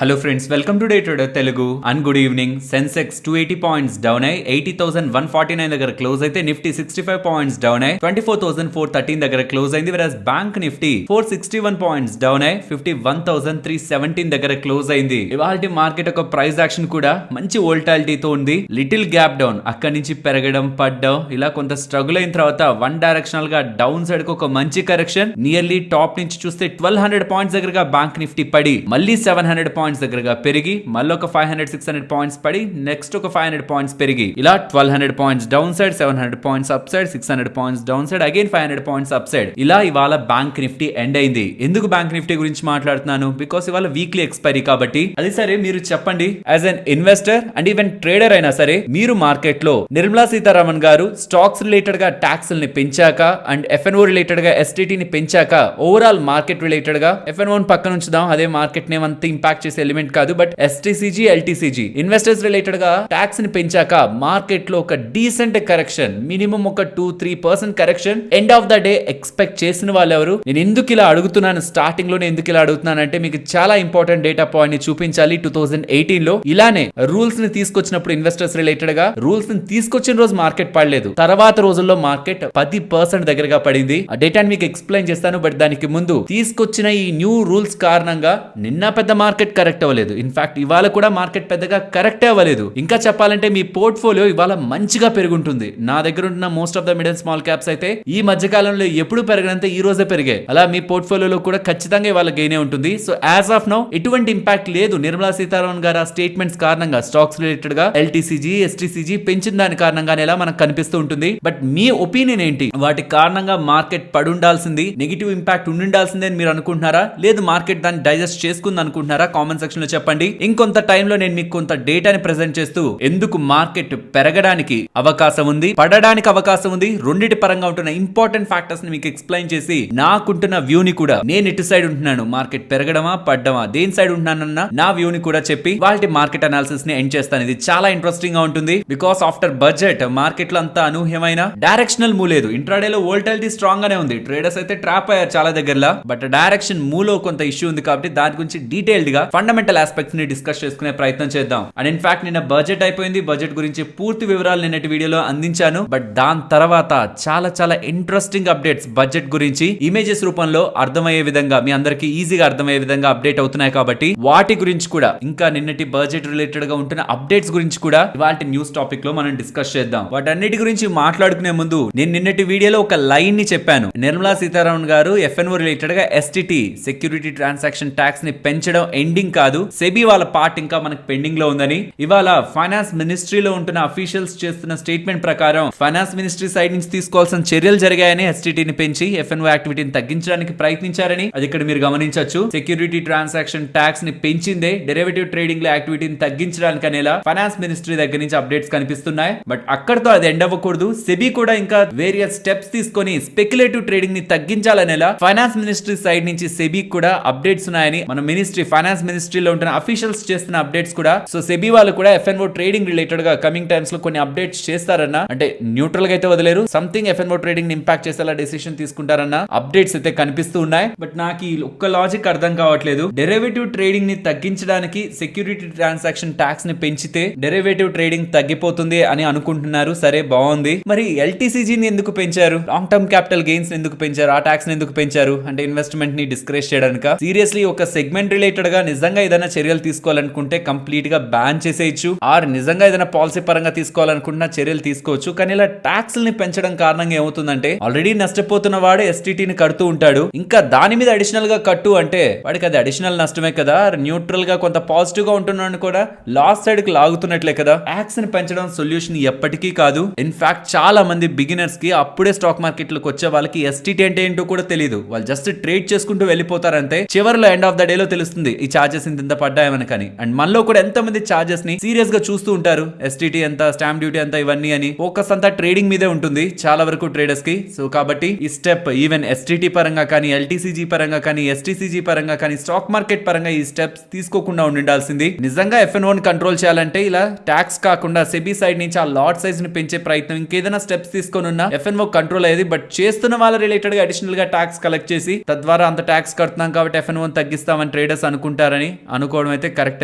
Hello friends, welcome to day trader Telugu and good evening. Sensex 280 points down అయ్యి 80,149 దగ్గర close అయితే Nifty 65 points down అయ్యి 24,413 దగ్గర క్లోజ్ అయింది. వెరస్ బ్యాంక్ నిఫ్టీ 461 పాయింట్స్ డౌన్ అయ్యి 51,317 దగ్గర క్లోజ్ అయింది. ఇవాల్టి మార్కెట్ ఒక ప్రైస్ యాక్షన్ కూడా మంచి వోల్టాలిటీతో ఉంది. లిటిల్ గ్యాప్ డౌన్, అక్కడి నుంచి పెరగడం పడ్డం, ఇలా కొంత స్ట్రగుల్ అయిన తర్వాత వన్ డైరెక్షనల్ గా డౌన్ సైడ్ కు ఒక మంచి కరెక్షన్. నియర్లీ టాప్ నుంచి చూస్తే 1200 పాయింట్స్ దగ్గరగా బ్యాంక్ నిఫ్టీ పడి మళ్ళీ 700 పాయింట్స్ దగ్గరగా పెరిగి మళ్ళీ ఒక 500-600 పాయింట్స్ పడి నెక్స్ట్ ఒక 500 పాయింట్స్ పెరిగి ఇలా 1200 points down side, 700 points up side, 600 points down side, again 500 points up side. ఇలా ఇవాళ బ్యాంక్ నిఫ్టీ ఎండ్ అయింది. ఎందుకు బ్యాంక్ నిఫ్టీ గురించి మాట్లాడుతున్నాను? బికాస్ ఇవాళ వీక్లీ ఎక్స్పైరీ కాబట్టి. అది సరే, మీరు చెప్పండి, as an investor and even trader అయినా సరే, మీరు మార్కెట్ లో నిర్మలా సీతారామన్ గారు స్టాక్స్ రిలేటెడ్ గా ట్యాక్స్ ని పెంచాక అండ్ ఎఫ్ఎన్ఓ రిలేటెడ్ గా ఎస్టీటీ ని పెంచాక ఓవరాల్ మార్కెట్ రిలేటెడ్ గా ఎఫ్ఎన్ఓ పక్కన ఉంచుదాం, అదే మార్కెట్ ని అంత ఇంపాక్ట్ చేసే ఎలిమెంట్ కాదు, బట్ ఎస్టీసీజీ ఎల్టీసీజీ ఇన్వెస్టర్స్ రిలేటెడ్ గా ట్యాక్స్ ని పెంచాక మార్కెట్ లో ఒక డీసెంట్ కరెక్షన్, మినిమం ఒక 2-3% correction end of the day expect చేసిన వాళ్ళు ఎవరు? నేను ఎందుకు ఇలా అడుగుతున్నాను, స్టార్టింగ్ లోనే ఎందుకు ఇలా అడుగుతున్నాను అంటే మీకు చాలా ఇంపార్టెంట్ డేటా పాయింట్ ని చూపించాలి. 2018 లో ఇలానే రూల్స్ ని తీసుకొచ్చినప్పుడు ఇన్వెస్టర్స్ రిలేటెడ్ గా రూల్స్ ని తీసుకొచ్చిన రోజు మార్కెట్ పడలేదు, తర్వాత రోజుల్లో మార్కెట్ 10% దగ్గరగా పడింది. ఆ డేటాని మీకు ఎక్స్ప్లెయిన్ చేస్తాను. బట్ దానికి ముందు తీసుకొచ్చిన ఈ న్యూ రూల్స్ కారణంగా నిన్న పెద్ద మార్కెట్ కరెక్ట్ అవ్వలేదు. ఇన్ఫాక్ట్ ఇవాళ కూడా మార్కెట్ పెద్దగా కరెక్ట్ అవ్వలేదు. ఇంకా చెప్పాలంటే మీ పోర్ట్ఫోలియో ఇవాళ మంచిగా పెరుగుంటుంది. నా దగ్గర ఉన్న most of the mid and small caps అయితే ఈ మధ్య కాలంలో ఎప్పుడు పెరగనంతే ఈ రోజే పెరిగాయి. అలా మీ పోర్ట్ఫోలియోలో కూడా ఖచ్చితంగా ఇవాళ గెయినే ఉంటుంది. సో యాజ్ ఆఫ్ నౌ ఎటువంటి ఇంపాక్ట్ లేదు. నిర్మలా సీతారామన్ గారు ఆ స్టేట్మెంట్స్ కారణంగా స్టాక్స్ రిలేటెడ్ గా ఎల్టీసీజీ ఎస్టీసీజీ పెంచిన దాని కారణంగానే ఇలా మనకు కనిపిస్తూ ఉంటుంది. బట్ మీ ఒపీనియన్ ఏంటి? వాటి కారణంగా మార్కెట్ పడుండాల్సింది, నెగిటివ్ ఇంపాక్ట్ ఉండాల్సిందే అని మీరు అనుకుంటున్నారా? లేదు మార్కెట్ దాన్ని డైజెస్ట్ చేసుకుంది అనుకుంటున్నారా? కామెంట్ సెక్షన్ లో చెప్పండి. ఇంకొంత టైంలో నేను మీకు కొంత డేటాని ప్రెజెంట్ చేస్తూ ఎందుకు మార్కెట్ పెరగడానికి అవకాశం ఉంది, పడడానికి అవకాశం ఉంది, రెండిటి పరంగా ఉంటున్న ఇంపార్టెంట్ ఫ్యాక్టర్స్ ని మీకు ఎక్స్ప్లెయిన్ చేసి నాకుంటున్న వ్యూని కూడా, నేను ఇటు సైడ్ ఉంటున్నాను, మార్కెట్ పెరగడమా పడ్డమా, దేని సైడ్ ఉంటున్నానన్న నా వ్యూని కూడా చెప్పి వాళ్ళ మార్కెట్ అనాలిసిస్ ని ఎండ్ చేస్తాను. ఇది చాలా ఇంట్రెస్టింగ్ గా ఉంటుంది. బికాస్ ఆఫ్టర్ బడ్జెట్ మార్కెట్ లో అంత అనూహ్యమైన డైరెక్షనల్ మూవ్ లేదు. ఇంట్రాడే లో వోల్టాలిటీ స్ట్రాంగ్ గానే ఉంది. ట్రేడర్స్ అయితే ట్రాప్ అయ్యారు చాలా దగ్గరలో. బట్ డైరెక్షన్ మూవ్ లో కొంత ఇష్యూ ఉంది కాబట్టి దాని గురించి డీటెయిల్డ్ గా ఫండమెంటల్ ఆస్పెక్ట్స్ ని డిస్కస్ చేసుకునే ప్రయత్నం చేద్దాం. అండ్ ఇన్ఫాక్ట్ నిన్న బడ్జెట్ అయిపోయింది. బడ్జెట్ గురించి పూర్తి వివరాలు నిన్నటి వీడియోలో అందించాను. బట్ దాని తర్వాత చాలా చాలా ఇంట్రెస్టింగ్ అప్డేట్స్ బడ్జెట్ గురించి ఇమేజెస్ రూపంలో అర్థమయ్యే విధంగా, మీ అందరికి ఈజీగా అర్థమయ్యే విధంగా అప్డేట్ అవుతున్నాయి కాబట్టి వాటి గురించి కూడా, ఇంకా నిన్నటి బడ్జెట్ రిలేటెడ్ గా ఉంటున్న అప్డేట్స్ గురించి కూడా ఇవాళ న్యూస్ టాపిక్ లో మనం డిస్కస్ చేద్దాం. వాటన్నిటి గురించి మాట్లాడుకునే ముందు నేను నిన్నటి వీడియోలో ఒక లైన్ ని చెప్పాను. నిర్మలా సీతారామన్ గారు ఎఫ్ఎన్ఓ రిలేటెడ్ గా ఎస్టీటీ సెక్యూరిటీ ట్రాన్సాక్షన్ ట్యాక్స్ ని పెంచడం ఎండింగ్ కాదు, సెబీ వాళ్ళ పార్ట్ ఇంకా మనకు పెండింగ్ లో ఉందని ఇవాళ ఫైనాన్స్ మినిస్ట్రీలో ఉంటున్న అఫీషియల్స్ చేస్తున్న స్టేట్మెంట్ ప్రకారం ఫైనాన్స్ మినిస్ట్రీ సైడ్ నుంచి తీసుకోవాల్సిన చర్యలు జరిగాయని, ఎస్టీటీని పెంచి ఎఫ్ఎన్ఓ యాక్టివిటీని తగ్గించడానికి ప్రయత్నించారని అది ఇక్కడ మీరు గమనించవచ్చు. సెక్యూరిటీ ట్రాన్సాక్షన్ ట్యాక్స్ ని పెంచిందే డెరివేటివ్ ట్రేడింగ్ లో యాక్టివిటీని తగ్గించడానికి అనేలా ఫైనాన్స్ మినిస్ట్రీ దగ్గర నుంచి అప్డేట్స్ కనిపిస్తున్నాయి. బట్ అక్కడతో అది ఎండ్ అవ్వకూడదు. సెబీ కూడా ఇంకా వేరియస్ స్టెప్స్ తీసుకొని స్పెక్యులేటివ్ ట్రేడింగ్ ని తగ్గించాలనేలా ఫైనాన్స్ మినిస్ట్రీ సైడ్ నుంచి సెబీ కూడా అప్డేట్స్ ఉన్నాయని మన మినిస్ట్రీ, ఫైనాన్స్ మినిస్ట్రీలో ఉంటున్న అఫీషియల్స్ చేస్తున్న అప్డేట్స్ కూడా. సో సెబీ వాళ్ళు కూడా ఎఫ్ఎన్ఓ ట్రేడింగ్ రిలేటెడ్ గా కమింగ్ టైమ్స్ లో కొన్ని అప్డేట్స్ చేస్తారన్న, అంటే న్యూట్రల్ గా అయితే వదిలేరు, సంథింగ్ ఎఫ్ఎన్ఓ ట్రేడింగ్ ఇంపాక్ట్ చేసేలా డెసిషన్ తీసుకుంటారన్న అప్డేట్స్ అయితే కనిపిస్తూ ఉన్నాయి. బట్ నాకు ఈ ఒక్క లాజిక్ అర్థం కావట్లేదు. డెరివేటివ్ ట్రేడింగ్ ని తగ్గించడానికి సెక్యూరిటీ ట్రాన్సాక్షన్ ట్యాక్స్ ని పెంచితే డెరివేటివ్ ట్రేడింగ్ తగ్గిపోతుంది అని అనుకుంటున్నారు. సరే, బాగుంది. మరి ఎల్టీసీజీని ఎందుకు పెంచారు? లాంగ్ టర్మ్ క్యాపిటల్ గెయిన్స్ ఎందుకు పెంచారు? ఆ ట్యాక్స్ ని ఎందుకు పెంచారు? అంటే ఇన్వెస్ట్మెంట్ ని డిస్కరేజ్ చేయడానిక? సీరియస్లీ ఒక సెగ్మెంట్ రిలేటెడ్ గా నిజంగా ఏదైనా చర్యలు తీసుకోవాలనుకుంటే కంప్లీట్ గా బ్యాన్ చేసేయచ్చు, ఆర్ నిజంగా ఏదైనా పాలసీ పరంగా తీసుకోవాలనుకున్న చర్యలు తీసుకోవచ్చు. కానీ ఇలా ట్యాక్స్ ని పెంచడం కారణంగా ఏమవుతుందంటే ఆల్రెడీ నష్టపోతున్న వాడు ఎస్టీటీని కడుతూ ఉంటాడు, ఇంకా దాని మీద అడిషనల్ గా కట్టు అంటే వాడికి అది అడిషనల్ నష్టమే కదా. న్యూట్రల్ గా కొంత పాజిటివ్ గా ఉంటున్నాడు కూడా లాస్ సైడ్ కి లాగుతున్నట్లే కదా. ట్యాక్స్ ని పెంచడం సొల్యూషన్ ఎప్పటికీ కాదు. ఇన్ఫాక్ట్ చాలా మంది బిగినర్స్ కి, అప్పుడే స్టాక్ మార్కెట్ లోకి వచ్చే వాళ్ళకి ఎస్టీటీ అంటే ఏంటో కూడా తెలియదు. వాళ్ళు జస్ట్ ట్రేడ్ చేసుకుంటూ వెళ్ళిపోతారంతే. చివరిలో ఎండ్ ఆఫ్ ద డే లో తెలుస్తుంది ఈ చార్జెస్ ఇంత పడ్డాయమని. కానీ అండ్ మనలో కూడా ఎంత మంది చార్జెస్ ని సీరియస్ గా చూస్తూ ఉంటారు. ఎస్టీటీ ఎంత, స్టాంప్ డ్యూటీ ఎంత, ఇవన్నీ అని ఫోకస్ అంతా ట్రేడింగ్ మీదే ఉంటుంది చాలా వరకు ట్రేడర్స్ కి. సో కాబట్టి ఈ స్టెప్ ఈవెన్ ఎస్టీటీ పరంగా కానీ, ఎల్టీసీజీ పరంగా కానీ, ఎస్టీసీజీ పరంగా కానీ, స్టాక్ మార్కెట్ పరంగా ఈ స్టెప్స్ తీసుకోకుండా ఉండాల్సింది. నిజంగా ఎఫ్ఎన్ఓ ని కంట్రోల్ చేయాలంటే ఇలా ట్యాక్స్ కాకుండా సెబీ సైడ్ నుంచి ఆ లాట్ సైజ్ ని పెంచే ప్రయత్నం, ఇంకేదైనా స్టెప్స్ తీసుకొని ఉన్న ఎఫ్ఎన్ఓ కంట్రోల్ అయ్యేది. బట్ చేస్తున్న వాళ్ళ రిలేటెడ్ గా అడిషనల్ గా ట్యాక్స్ కలెక్ట్ చేసి తద్వారా అంత ట్యాక్స్ కడుతున్నాం కాబట్టి ఎఫ్ఎన్ఓ తగ్గిస్తామని ట్రేడర్స్ అనుకుంటారని అని అనుకోవడం అయితే కరెక్ట్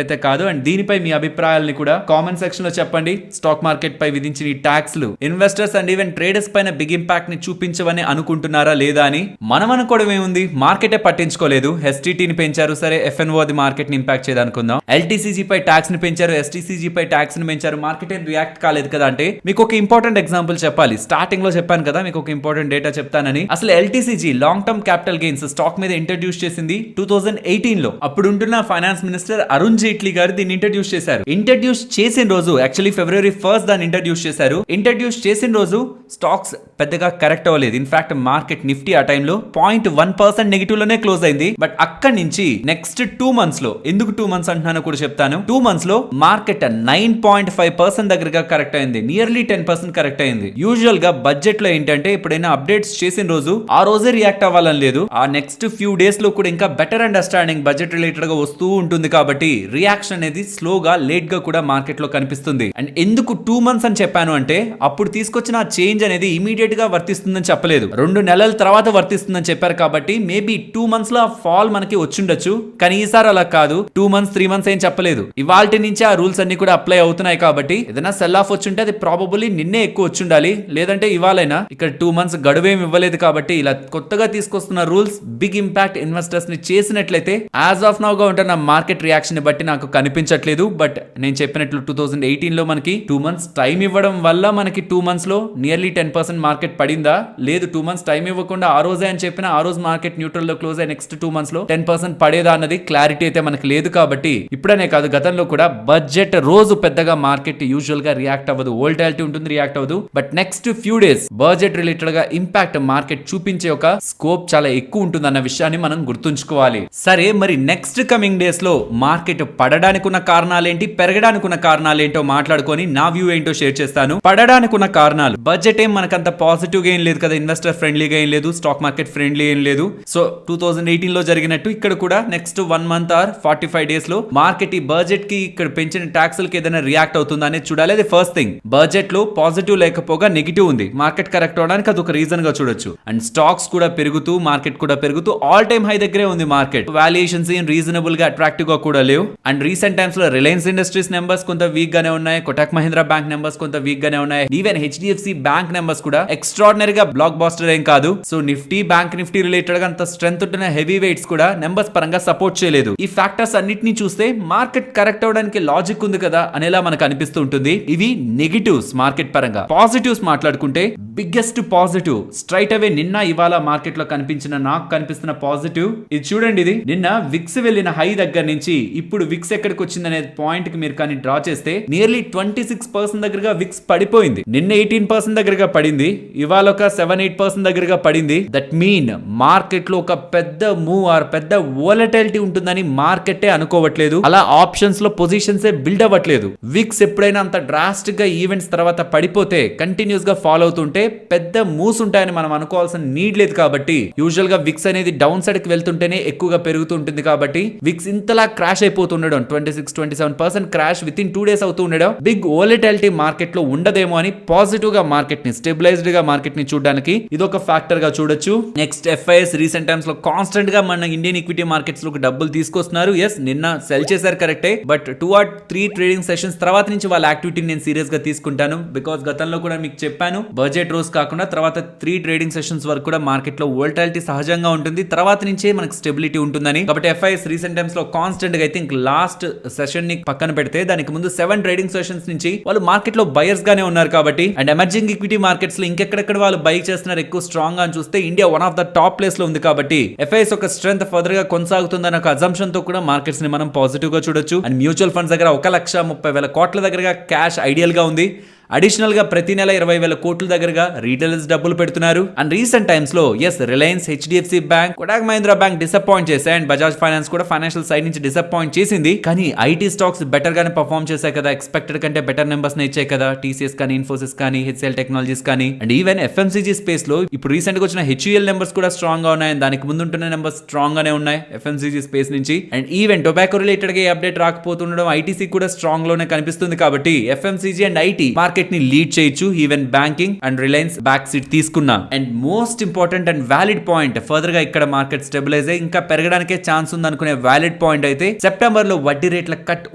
అయితే కాదు. అండ్ దీనిపై మీ అభిప్రాయాలని కూడా కామెంట్ సెక్షన్ లో చెప్పండి. స్టాక్ మార్కెట్ పై విధించిన ఈ ట్యాక్స్లు ఇన్వెస్టర్స్ అండ్ ఈవెన్ ట్రేడర్స్ పైన బిగ్ ఇంపాక్ట్ ని చూపించవని అనుకుంటున్నారా లేదా అని. మనం అనుకోవడం ఏముంది, మార్కెటే పట్టించుకోలేదు. ఎస్టీటీని పెంచారు, సరే ఎఫ్ఎన్ఓ అది మార్కెట్ ని ఇంపాక్ట్ చేయదనుకుందాం. ఎల్టీసీజీ పై ట్యాక్స్ ని పెంచారు, ఎస్టీసీజీ పై ట్యాక్స్ ని పెంచారు, మార్కెట్ ఏం రియాక్ట్ కాలేదు కదా. అంటే మీకు ఒక ఇంపార్టెంట్ ఎగ్జాంపుల్ చెప్పాలి. స్టార్టింగ్ లో చెప్పాను కదా మీకు ఒక ఇంపార్టెంట్ డేటా చెప్తానని. అసలు LTCG long term capital gains stock మీద ఇంట్రడ్యూస్ చేసింది 2018 లో. అప్పుడుంటున్న ఫైనాన్స్ మినిస్టర్ అరుణ్ జైట్లీ గారు దీన్ని ఇంట్రడ్యూస్ చేశారు. ఇంట్రడ్యూస్ చేసిన రోజు యాక్చువల్లీ February 1st దాన్ని ఇంట్రడ్యూస్ చేశారు. ఇంట్రడ్యూస్ చేసిన రోజు స్టాక్స్ పెద్దగా కరెక్ట్ అవ్వలేదు. ఇన్ఫాక్ట్ మార్కెట్ నిఫ్టీ ఆ టైంలో 0.1% నెగిటివ్ లోనే క్లోజ్ అయింది. బట్ అక్కడి నుంచి నెక్స్ట్ 2 months లో, ఎందుకు 2 months అంటున్నానో కూడా చెప్తాను. 2 months లో మార్కెట్ 9.5% దగ్గరగా కరెక్ట్ అయింది. నియర్లీ 10% కరెక్ట్ అయింది. యూజువల్ గా బడ్జెట్ లో ఏంటంటే ఎప్పుడైనా అప్డేట్స్ చేసిన రోజు ఆ రోజే రియాక్ట్ అవ్వాలని లేదు. ఆ నెక్స్ట్ ఫ్యూ డేస్ లో కూడా ఇంకా బెటర్ అండర్స్టాండింగ్ బడ్జెట్ రిలేటెడ్ గా వస్తూ ఉంటుంది. కాబట్టి రియాక్షన్ అనేది స్లోగా లేట్ గా కూడా మార్కెట్ లో కనిపిస్తుంది. అండ్ ఎందుకు 2 months అని చెప్పాను అంటే అప్పుడు తీసుకొచ్చిన చేంజ్ అనేది ఇమీడియట్ గా వర్తిస్తుందని చెప్పలేదు, 2 నెలల తర్వాత వర్తిస్తుందని చెప్పారు. కాబట్టి మేబీ 2 months లో ఫాల్ మనకి వచ్చిండొచ్చు. కానీ ఈసారి అలా కాదు. 2 months 3 months ఏం చెప్పలేదు. ఇవాల్టి నుంచి ఆ రూల్స్ అన్ని కూడా అప్లై అవుతున్నాయి. కాబట్టి ఏదైనా సెల్ ఆఫ్ వచ్చుంటే అది ప్రాబబుల్లీ నిన్నే ఎక్కువ వచ్చుండాలి, లేదంటే ఇవాళైనా. ఇక్కడ 2 months గడువేం ఇవ్వలేదు. కాబట్టి ఇలా కొత్తగా తీసుకొస్తున్న రూల్స్ బిగ్ ఇంపాక్ట్ ఇన్వెస్టర్స్ ని చేసినట్లయితే యాజ్ ఆఫ్ నౌ గా ఉంటున్న మార్కెట్ రియాక్షన్ బట్టి నాకు కనిపించట్లేదు. బట్ నేను చెప్పినట్లు 2018 లో మనకి 2 months టైం ఇవ్వడం వల్ల మనకి 2 months లో నియర్లీ 10% మార్కెట్ పడిందా, లేదు 2 months టైం ఇవ్వకుండా ఆ రోజే అని చెప్పిన ఆ రోజు మార్కెట్ న్యూట్రల్ లో క్లోజ్ అయ్యి నెక్స్ట్ 2 months లో 10% పడేదా అన్నది క్లారిటీ అయితే మనకి లేదు. కాబట్టి ఇప్పుడనే కాదు గతంలో కూడా బడ్జెట్ రోజు పెద్దగా మార్కెట్ యూజువల్ గా రియాక్ట్ అవ్వదు. వోల్టాలిటీ ఉంటుంది, రియాక్ట్ అవ్వదు. But next few days budget related గా ఇంపాక్ట్ మార్కెట్ చూపించే ఒక స్కోప్ చాలా ఎక్కువ ఉంటుంది అన్న విషయాన్ని మనం గుర్తుంచుకోవాలి. సరే, మరి నెక్స్ట్ కమింగ్ డేస్ లో మార్కెట్ పడడానికి ఉన్న కారణాలేంటి, పెరగడానికి ఉన్న కారణాలేంటో మాట్లాడుకొని నా వ్యూ ఏంటో షేర్ చేస్తాను. పడడానికి ఉన్న కారణాలు, బడ్జెట్ ఏం మనకంత పాజిటివ్ గా ఏం లేదు కదా, ఇన్వెస్టర్ ఫ్రెండ్లీగా ఏం లేదు, స్టాక్ మార్కెట్ ఫ్రెండ్లీ ఏం లేదు. సో 2018 లో జరిగినట్టు ఇక్కడ కూడా నెక్స్ట్ 1 month ఆర్ 45 days లో మార్కెట్ ఈ బడ్జెట్ కి ఇక్కడ పెంచిన ట్యాక్స్లకి ఏదైనా రియాక్ట్ అవుతుందా అనేది చూడాలి. అది ఫస్ట్ థింగ్. బడ్జెట్ లో పాజిటివ్ లేకపోగా నెగిటివ్ ఉంది, మార్కెట్ కరెక్ట్ అవడానికి అది ఒక రీజన్ గా చూడొచ్చు. అండ్ స్టాక్స్ కూడా పెరుగుతూ, మార్కెట్ కూడా పెరుగుతూ ఆల్ టైమ్ హై దగ్గరే ఉంది మార్కెట్. వాల్యుయేషన్స్ ఏం రీజనబుల్ గా అట్రాక్టివ్ గా కూడా లేవు. అండ్ రీసెంట్ టైమ్స్ లో రిలయన్స్ ఇండస్ట్రీస్ నెంబర్స్ కొంత వీక్ గానే ఉన్నాయి, కోటక్ మహీంద్రా బ్యాంక్ నెంబర్స్ కొంత వీక్ గానే ఉన్నాయి. ఈవెన్ HDFC బ్యాంక్ నెంబర్స్ కూడా ఎక్స్ట్రాడినరీగా బ్లాక్ బాస్టర్ ఏం కాదు. So Nifty, bank Nifty related గా అంత స్ట్రెంత్ ఉంటున్న హెవీ వెయిట్స్ కూడా నెంబర్స్ పరంగా సపోర్ట్ చేయలేదు. ఈ ఫ్యాక్టర్స్ అన్నిటిని చూస్తే మార్కెట్ కరెక్ట్ అవడానికి లాజిక్ ఉంది కదా అనేలా మనకు అనిపిస్తూ ఉంటుంది. ఇవి నెగిటివ్స్ మార్కెట్ పరంగా. పాజిటివ్స్ మాట్లాడుకుంటే బిగ్గెస్ట్ పాజిటివ్ స్ట్రైట్ అవే నిన్న ఇవాళ మార్కెట్ లో కనిపించిన, నాకు కనిపిస్తున్న పాజిటివ్ ఇది చూడండి. ఇది నిన్న విక్స్ వెళ్ళిన హై దగ్గర నుంచి ఇప్పుడు విక్స్ ఎక్కడికి వచ్చింది అనే పాయింట్ కి మీరు కానీ డ్రా చేస్తే నియర్లీ 26% దగ్గరగా విక్స్ పడిపోయింది. నిన్న 18% దగ్గరగా పడింది, ఇవాళ ఒక 7-8% దగ్గరగా పడింది. దట్ మీన్ మార్కెట్ లో ఒక పెద్ద మూవ్ ఆర్ పెద్ద వోలటిలిటీ ఉంటుందని మార్కెటే అనుకోవట్లేదు. అలా ఆప్షన్స్ లో పొజిషన్స్ బిల్డ్ అవ్వట్లేదు. విక్స్ ఎప్పుడైనా అంత డ్రాస్టిక్ గా ఈవెంట్స్ తర్వాత పడిపోతే కంటిన్యూస్ గా ఫాలో అవుతుంటే పెద్ద మూవ్స్ ఉంటాయని మనం అనుకోవాల్సిన నీడ్ లేదు. కాబట్టి యూజువల్ గా విక్స్ అనేది డౌన్ సైడ్ కి వెళ్తుంటేనే ఎక్కువగా పెరుగుతుంటుంది. కాబట్టి విక్స్ ఇంతలా క్రాష్ అయిపోతుండడం, 26-27% క్రాష్ విత్ ఇన్ 2 days అవుతూ ఉండడం, బిగ్ వోలటిలిటీ మార్కెట్ లో ఉండదేమో అని పాజిటివ్ గా మార్కెట్ ని, స్టెబిలైజ్డ్ గా మార్కెట్ ని చూడడానికి ఇదొక ఫ్యాక్టర్ గా చూడొచ్చు. నెక్స్ట్ FIS రీసెంట్ టైమ్స్ లో కాన్స్టెంట్ గా మన ఇండియన్ ఈక్విటీ మార్కెట్స్ లో డబ్బులు తీసుకొస్తున్నారు. ఎస్, నిన్న సెల్ చేశారు కరెక్టే. బట్ 2 or 3 ట్రేడింగ్ సెషన్స్ తర్వాత నుంచి వాళ్ళ యాక్టివిటీని నేను సీరియస్ గా తీసుకుంటాను. బికాస్ గతంలో కూడా మీకు చెప్పాను, బడ్జెట్ రోజు కాకుండా తర్వాత 3 ట్రేడింగ్ సెషన్స్ వరకు కూడా మార్కెట్ లో వోల్టాలిటీ సహజంగా ఉంటుంది, తర్వాత నుంచే మనకు స్టెబిలిటీ ఉంటుందని. కాబట్టి FIS రీసెంట్ టైమ్స్ లో కాన్స్టెంట్ గా ఐ థింక్ లాస్ట్ సెషన్ ని పక్కన పెడితే దానికి ముందు 7 ట్రేడింగ్ సెషన్స్ నుంచి వాళ్ళు మార్కెట్ లో బయర్స్ గానే ఉన్నారు. కాబట్టి అండ్ ఎమర్జింగ్ ఈక్విటీ మార్కెట్స్ లో ఇంకెక్కడెక్కడ వాళ్ళు బై చేస్తున్నారు ఎక్కువ స్ట్రాంగ్ గా అని చూస్తే India one of the top place లో ఉంది. కాబట్టి FIS ఒక స్ట్రెంత్ ఫర్దర్ గా కొనసాగుతుందన్న ఒక అజంప్షన్ తో కూడా మార్కెట్స్ ని మనం పాజిటివ్ గా చూడొచ్చు. అండ్ మ్యూచువల్ ఫండ్స్ దగ్గర 1,30,000 కోట్ల దగ్గరగా క్యాష్ ఐడియల్ గా ఉంది. అడిషనల్ గా ప్రతి నెల 20,000 కోట్ల దగ్గరగా రీటైలర్స్ డబ్బులు పెడుతున్నారు. అండ్ రీసెంట్ టైమ్స్ లో yes, Reliance, HDFC bank, Kotak Mahindra bank disappoint చేశాయి. అండ్ బజాజ్ ఫైనాన్స్ కూడా ఫైనాన్షియల్ సైడ్ నుంచి డిసప్పాయింట్ చేసింది. కానీ ఐటీ స్టాక్స్ బెటర్ గానే పర్ఫార్మ్ చేశాయి కదా, ఎక్స్పెక్టెడ్ కంటే బెటర్ నెంబర్స్ ఇచ్చాయి కదా. TCS కానీ, ఇన్ఫోసిస్ కానీ, HCL టెక్నాలజీస్ కానీ. అండ్ ఈవెన్ FMCG స్పేస్ లో ఇప్పుడు రీసెంట్ గా వచ్చిన HUL నెంబర్స్ కూడా స్ట్రాంగ్ గా ఉన్నాయి. దానికి ముందు ఉంటున్న నెంబర్స్ స్ట్రాంగ్ గానే ఉన్నాయి FMCG స్పేస్ నుంచి. అండ్ ఈవెన్ టొబాకో రిలేటెడ్ గా అప్డేట్ రాకపోతుండడం ITC కూడా స్ట్రాంగ్ లోనే కనిపిస్తుంది. కాబట్టి FMCG అండ్ IT మార్కెట్ ని లీడ్ చేయొచ్చు. Even banking and Reliance back seat తీసుకున్నా. And most important and valid point, further గా ఇక్కడ మార్కెట్ స్టెబిలైజ్ అయ్యి ఇంకా పెరగడానికే ఛాన్స్ ఉంది అనుకునే వ్యాలిడ్ పాయింట్ అయితే సెప్టెంబర్ లో వడ్డీ రేట్ల కట్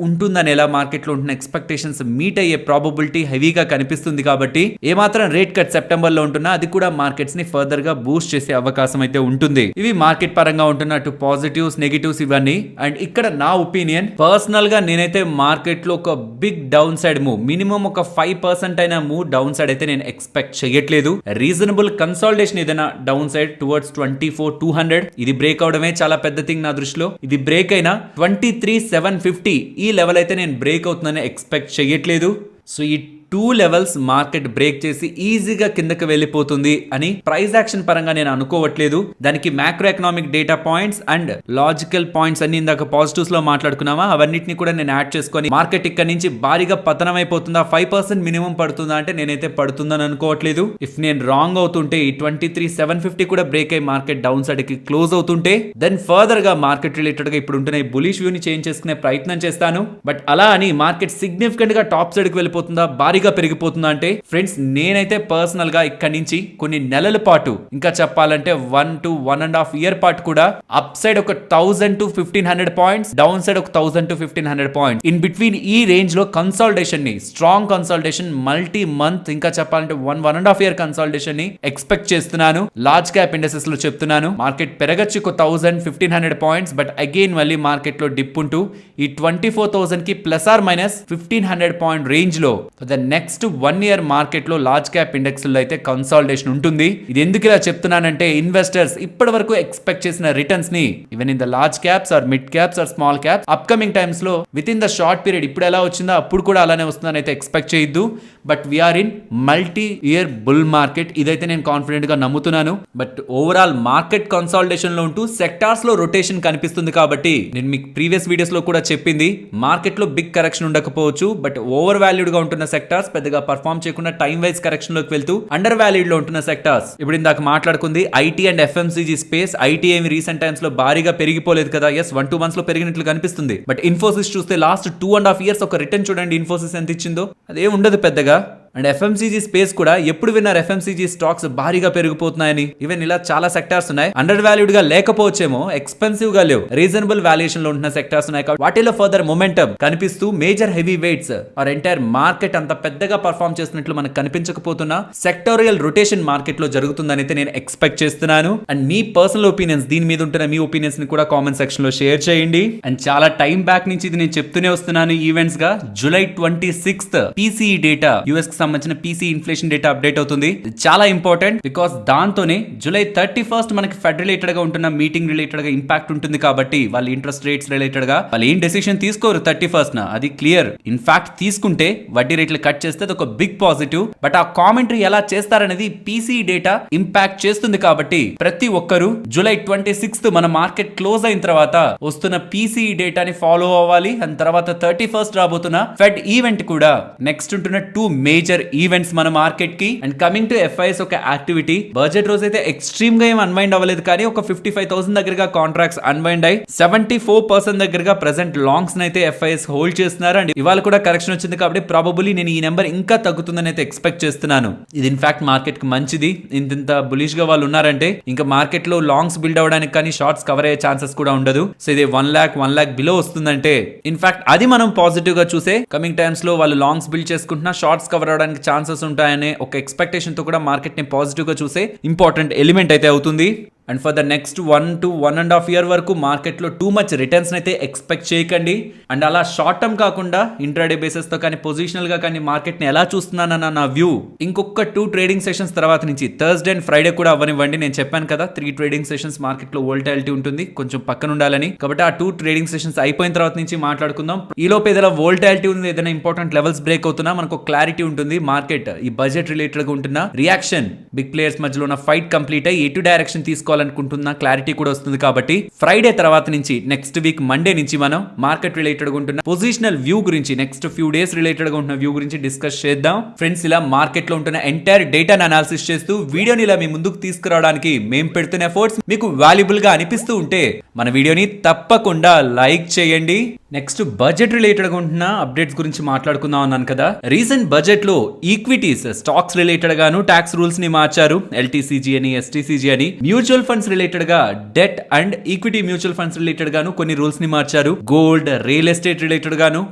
ఉంటుందని ఎలా మార్కెట్ లో ఉంటున్న ఎక్స్పెక్టేషన్స్ మీట్ అయ్యే ప్రాబబిలిటీ హెవీగా కనిపిస్తుంది. కాబట్టి ఏమాత్రం రేట్ కట్ సెప్టెంబర్ లో ఉంటున్నా అది కూడా మార్కెట్స్ ని ఫర్దర్ గా బూస్ట్ చేసే అవకాశం అయితే ఉంటుంది. ఇవి మార్కెట్ పరంగా ఉంటున్నట్టు పాజిటివ్స్ నెగిటివ్స్ ఇవన్నీ. అండ్ ఇక్కడ నా ఒపీనియన్ పర్సనల్ గా నేనైతే మార్కెట్ లో ఒక big downside move, minimum ఒక 5% అయినా మూవ్ డౌన్ సైడ్ అయితే నేను ఎక్స్పెక్ట్ చేయట్లేదు. రీజనబుల్ కన్సాలిడేషన్ ఏదైనా డౌన్ సైడ్ టువర్డ్స్ 24,200 ఇది బ్రేక్ అవడమే చాలా పెద్ద థింగ్ నా దృష్టిలో. ఇది బ్రేక్ అయినా 23,750 ఈ లెవెల్ అయితే నేను బ్రేక్ అవుతుందని ఎక్స్పెక్ట్ చేయట్లేదు. సో ఈ 2 లెవెల్స్ మార్కెట్ బ్రేక్ చేసి ఈజీగా కిందకి వెళ్ళిపోతుంది అని ప్రైస్ యాక్షన్ పరంగా నేను అనుకోవట్లేదు. దానికి macro economic data points and logical points అన్ని ఇందాక పాజిటివ్స్ లో మాట్లాడుకున్నామా, అవన్నిటిని కూడా నేను యాడ్ చేసుకొని మార్కెట్ ఇక్కడ నుంచి భారీగా పతనం అయిపోతుందా, 5% మినిమం పడుతుందా అంటే నేనైతే పడుతుందని అనుకోవట్లేదు. ఇఫ్ నేను రాంగ్ అవుతుంటే ఈ 23,750 కూడా బ్రేక్ అయ్యి మార్కెట్ డౌన్ సైడ్ కి క్లోజ్ అవుతుంటే దెన్ ఫర్దర్ గా మార్కెట్ రిలేటెడ్ గా ఇప్పుడు ఉంటున్న ఈ బులిష్ వ్యూ ని చేంజ్ చేసుకునే ప్రయత్నం చేస్తాను. బట్ అలా అని మార్కెట్ సిగ్నిఫికెంట్ గా టాప్ సైడ్ కి వెళ్ళిపోతుందా, భారీగా పెరిగిపోతుందా అంటే ఫ్రెండ్స్ నేనైతే పర్సనల్ గా ఇక్కడ నుంచి కొన్ని నెలల పాటు, ఇంకా చెప్పాలంటే 1 to 1.5 year పాటు కూడా అప్ సైడ్ ఒక 1000 to 1500 పాయింట్స్, డౌన్ సైడ్ ఒక 1000 to 1500 పాయింట్స్, ఇన్ బిట్వీన్ ఈ రేంజ్ లో కన్సాలిడేషన్ ని, స్ట్రాంగ్ కన్సాలిడేషన్, మల్టీ మంత్, ఇంకా చెప్పాలంటే 1.5 year కన్సాలిడేషన్ ని ఎక్స్పెక్ట్ చేస్తున్నాను. లార్జ్ క్యాప్ ఇండెక్సెస్ లో చెప్తున్నాను. మార్కెట్ పెరగచ్చు ఒక 1000-1500 పాయింట్స్, బట్ అగైన్ మళ్ళీ మార్కెట్ లో డిప్ ఉంటూ ఈ 24,000 కి +or- 1500 రేంజ్ లో ద నెక్స్ట్ 1 year మార్కెట్ లో లార్జ్ క్యాప్ ఇండెక్స్ లో అయితే కన్సాలిడేషన్ ఉంటుంది. ఇది ఎందుకు ఇలా చెప్తున్నానంటే ఇన్వెస్టర్స్ ఇప్పటి వరకు ఎక్స్పెక్ట్ చేసిన రిటర్న్స్ ని even in the large caps or mid caps or small caps upcoming times లో within the short period ఇప్పుడు ఎలా వచ్చిందో అప్పుడు కూడా అలానే వస్తుందని అయితే ఎక్స్పెక్ట్ చేయొద్దు. But we are in multi year bull market, ఇదైతే నేను కాన్ఫిడెంట్ గా నమ్ముతున్నాను. బట్ ఓవరాల్ మార్కెట్ కన్సాలిడేషన్ లో ఉంటూ సెక్టార్స్ లో రొటేషన్ కనిపిస్తుంది. కాబట్టి నేను మీకు ప్రీవియస్ వీడియోస్ లో కూడా చెప్పింది మార్కెట్ లో బిగ్ కరెక్షన్ ఉండకపోవచ్చు, బట్ ఓవర్ వాల్యూడ్ గా ఉంటున్న సెక్టార్స్ పెద్దగా పర్ఫార్మ్ చేయకుండా టైం వైజ్ కరెక్షన్ లోకి వెళ్తూ అండర్ వాల్యూడ్ లో ఉంటున్న సెక్టార్స్, ఇప్పుడు ఇందాక మాట్లాడుకుంది IT and FMCG space. IT ఏమి రీసెంట్ టైమ్స్ లో భారీగా పెరిగిపోలేదు కదా, ఎస్ 1-2 months లో పెరిగినట్లు కనిపిస్తుంది. బట్ ఇన్ఫోసిస్ చూస్తే లాస్ట్ 2.5 years ఒక రిటర్న్ చూడండి ఇన్ఫోసిస్ ఎంత ఇచ్చిందో, అదే ఉండదు పెద్దగా. అండ్ ఎఫ్ఎంసీజీ స్పేస్ కూడా ఎప్పుడు విన్నారు ఎఫ్ఎంసీజీ స్టాక్స్ భారీగా పెరిగిపోతున్నాయని. ఈవెన్ ఇలా చాలా సెక్టార్స్ ఉన్నాయి, అండర్ వాల్యూడ్ గా లేకపోవచ్చేమో, ఎక్స్పెన్సివ్ గా లేవు, రీజనబుల్ వాల్యుయేషన్ లో ఉంటున్న సెక్టార్స్ ఉన్నాయి. వాటిలో ఫర్దర్ మొమెంటం కనిపిస్తూ major heavyweights or entire market అంత పెద్దగా పర్ఫార్మ్ చేస్తున్నట్లు మనకు కనిపించకపోతున్నా సెక్టోరియల్ రొటేషన్ మార్కెట్ లో జరుగుతుందని అయితే నేను ఎక్స్పెక్ట్ చేస్తున్నాను. అండ్ మీ పర్సనల్ ఒపీనియన్స్, దీని మీద ఉంటున్న మీ ఒపీనియన్స్ ని కూడా కామెంట్ సెక్షన్ లో షేర్ చేయండి. అండ్ చాలా టైం బ్యాక్ నుంచి ఇది నేను చెప్తూనే వస్తున్నాను ఈవెంట్స్ గా. July 26th PCE data, US సంబంధించిన పీసీ ఇన్ఫ్లేషన్ డేటా అప్డేట్ అవుతుంది. చాలా ఇంపార్టెంట్ బికాస్ దాంతోనే July 31st మనకి ఫెడ్ రిలేటెడ్ గా ఉంటున్న మీటింగ్ రిలేటెడ్ గా ఇంపాక్ట్ ఉంటుంది. కాబట్టి వాళ్ళ ఇంట్రెస్ట్ రేట్స్ రిలేటెడ్ గా వాళ్ళు ఏం డెసిషన్ తీసుకోరు 31st అది క్లియర్. ఇన్ఫాక్ట్ తీసుకుంటే వడ్డీ రేట్లు కట్ చేస్తే అది ఒక బిగ్ పాజిటివ్. బట్ ఆ కామెంటరీ ఎలా చేస్తారనేది పీసీ డేటా ఇంపాక్ట్ చేస్తుంది. కాబట్టి ప్రతి ఒక్కరు July 26th మన మార్కెట్ క్లోజ్ అయిన తర్వాత వస్తున్న పీసీ డేటాని ఫాలో అవ్వాలి. అండ్ తర్వాత 31st రాబోతున్న ఫెడ్ ఈవెంట్ కూడా నెక్స్ట్ ఉంటున్న 2 మేజర్ ఈవెంట్స్ మన మార్కెట్ కి. అండ్ కమింగ్ టు ఎఫ్ఐఎస్ ఒక యాక్టివిటీ, బడ్జెట్ రోజు అయితే ఎక్స్ట్రీమ్ గా ఏం అన్వైండ్ అవ్వలేదు, కానీ ఒక 55,000 దగ్గరగా కాంట్రాక్ట్స్ అన్వైండ్ అయ్యి 74% దగ్గరగా ప్రెసెంట్ లాంగ్స్ అయితే ఎఫ్ఐఎస్ హోల్డ్ చేస్తున్నారు. అండ్ ఇవాళ కూడా కరెక్షన్ వచ్చింది కాబట్టి ప్రాబబుల్లీ నేను ఈ నెంబర్ ఇంకా తగ్గుతుందని అయితే ఎక్స్పెక్ట్ చేస్తున్నాను. ఇది ఇన్ఫాక్ట్ మార్కెట్ కి మంచిది. ఇంత బులిష్ గా వాళ్ళు ఉన్నారంటే ఇంకా మార్కెట్ లో లాంగ్స్ బిల్డ్ అవడానికి కానీ షార్ట్స్ కవర్ అయ్యే ఛాన్సెస్ కూడా ఉండదు. సో ఇది 1 lakh బిలో వస్తుందంటే ఇన్ఫాక్ట్ అది మనం పాజిటివ్ గా చూసే కమింగ్ టైమ్స్ లో వాళ్ళు లాంగ్స్ బిల్డ్ చేసుకుంటున్నా షార్ట్స్ కవర్ అవడానికి ఛాన్సెస్ ఉంటాయనే ఒక ఎక్స్పెక్టేషన్ తో కూడా మార్కెట్ ని పాజిటివ్ గా చూసే ఇంపార్టెంట్ ఎలిమెంట్ అయితే అవుతుంది. And for the next 1 to 1.5 year వరకు మార్కెట్లో టూ మచ్ రిటర్న్స్ అయితే ఎక్స్పెక్ట్ చేయకండి. అండ్ అలా షార్ట్ టర్మ్ కాకుండా ఇంట్రాడే బేసిస్ తో కానీ పొజిషనల్ గా కానీ మార్కెట్ ని ఎలా చూస్తున్నానన్న నా వ్యూ ఇంకొక 2 ట్రేడింగ్ సెషన్స్ తర్వాత నుంచి థర్స్డే అండ్ ఫ్రైడే కూడా అవ్వనివ్వండి. నేను చెప్పాను కదా 3 ట్రేడింగ్ సెషన్స్ మార్కెట్ లో వోల్టాలిటీ ఉంటుంది, కొంచెం పక్కన ఉండాలని. కాబట్టి ఆ 2 ట్రేడింగ్ సెషన్స్ అయిపోయిన తర్వాత నుంచి మాట్లాడుకుందాం. ఈ లోపు ఏదైనా వోల్టాలిటీ ఉంది, ఏదైనా ఇంపార్టెంట్ లెవెల్స్ బ్రేక్ అవుతున్నా మనకు క్లారిటీ ఉంటుంది. మార్కెట్ ఈ బడ్జెట్ రిలేటెడ్ గా ఉంటున్న రియాక్షన్, బిగ్ ప్లేయర్స్ మధ్యలో ఉన్న ఫైట్ కంప్లీట్ అయ్యి ఎటు డైరెక్షన్ తీసుకోవాలి చేసుకోవాలనుకుంటున్నా క్లారిటీ కూడా వస్తుంది కాబట్టి ఫ్రైడే తర్వాత నుంచి నెక్స్ట్ వీక్ మండే నుంచి మనం మార్కెట్ రిలేటెడ్ గా ఉంటున్న పొజిషనల్ వ్యూ గురించి నెక్స్ట్ ఫ్యూ డేస్ రిలేటెడ్ గా ఉంటున్న వ్యూ గురించి డిస్కస్ చేద్దాం ఫ్రెండ్స్. ఇలా మార్కెట్ లో ఉంటున్న ఎంటైర్ డేటాను అనాలిసిస్ చేస్తూ వీడియోని ఇలా మీ ముందుకు తీసుకురావడానికి మేము పెడుతున్న ఎఫర్ట్స్ మీకు వాల్యుబుల్ గా అనిపిస్తూ ఉంటే మన వీడియోని తప్పకుండా లైక్ చేయండి. నెక్స్ట్ బడ్జెట్ రిలేటెడ్ గా ఉంటున్న అప్డేట్స్ గురించి మాట్లాడుకుందాం అన్నాను కదా. రీసెంట్ బడ్జెట్ లో ఈక్విటీస్ స్టాక్స్ రిలేటెడ్ గాను ట్యాక్స్ రూల్స్ ని మార్చారు. ఎల్టీసీజీ అని ఎస్టీసీజీ అని మ్యూచువల్ ఫండ్స్ రిలేటెడ్ గా debt and equity mutual funds related గాను కొన్ని రూల్స్ ని మార్చారు. గోల్డ్ రియల్ ఎస్టేట్ రిలేటెడ్ గాను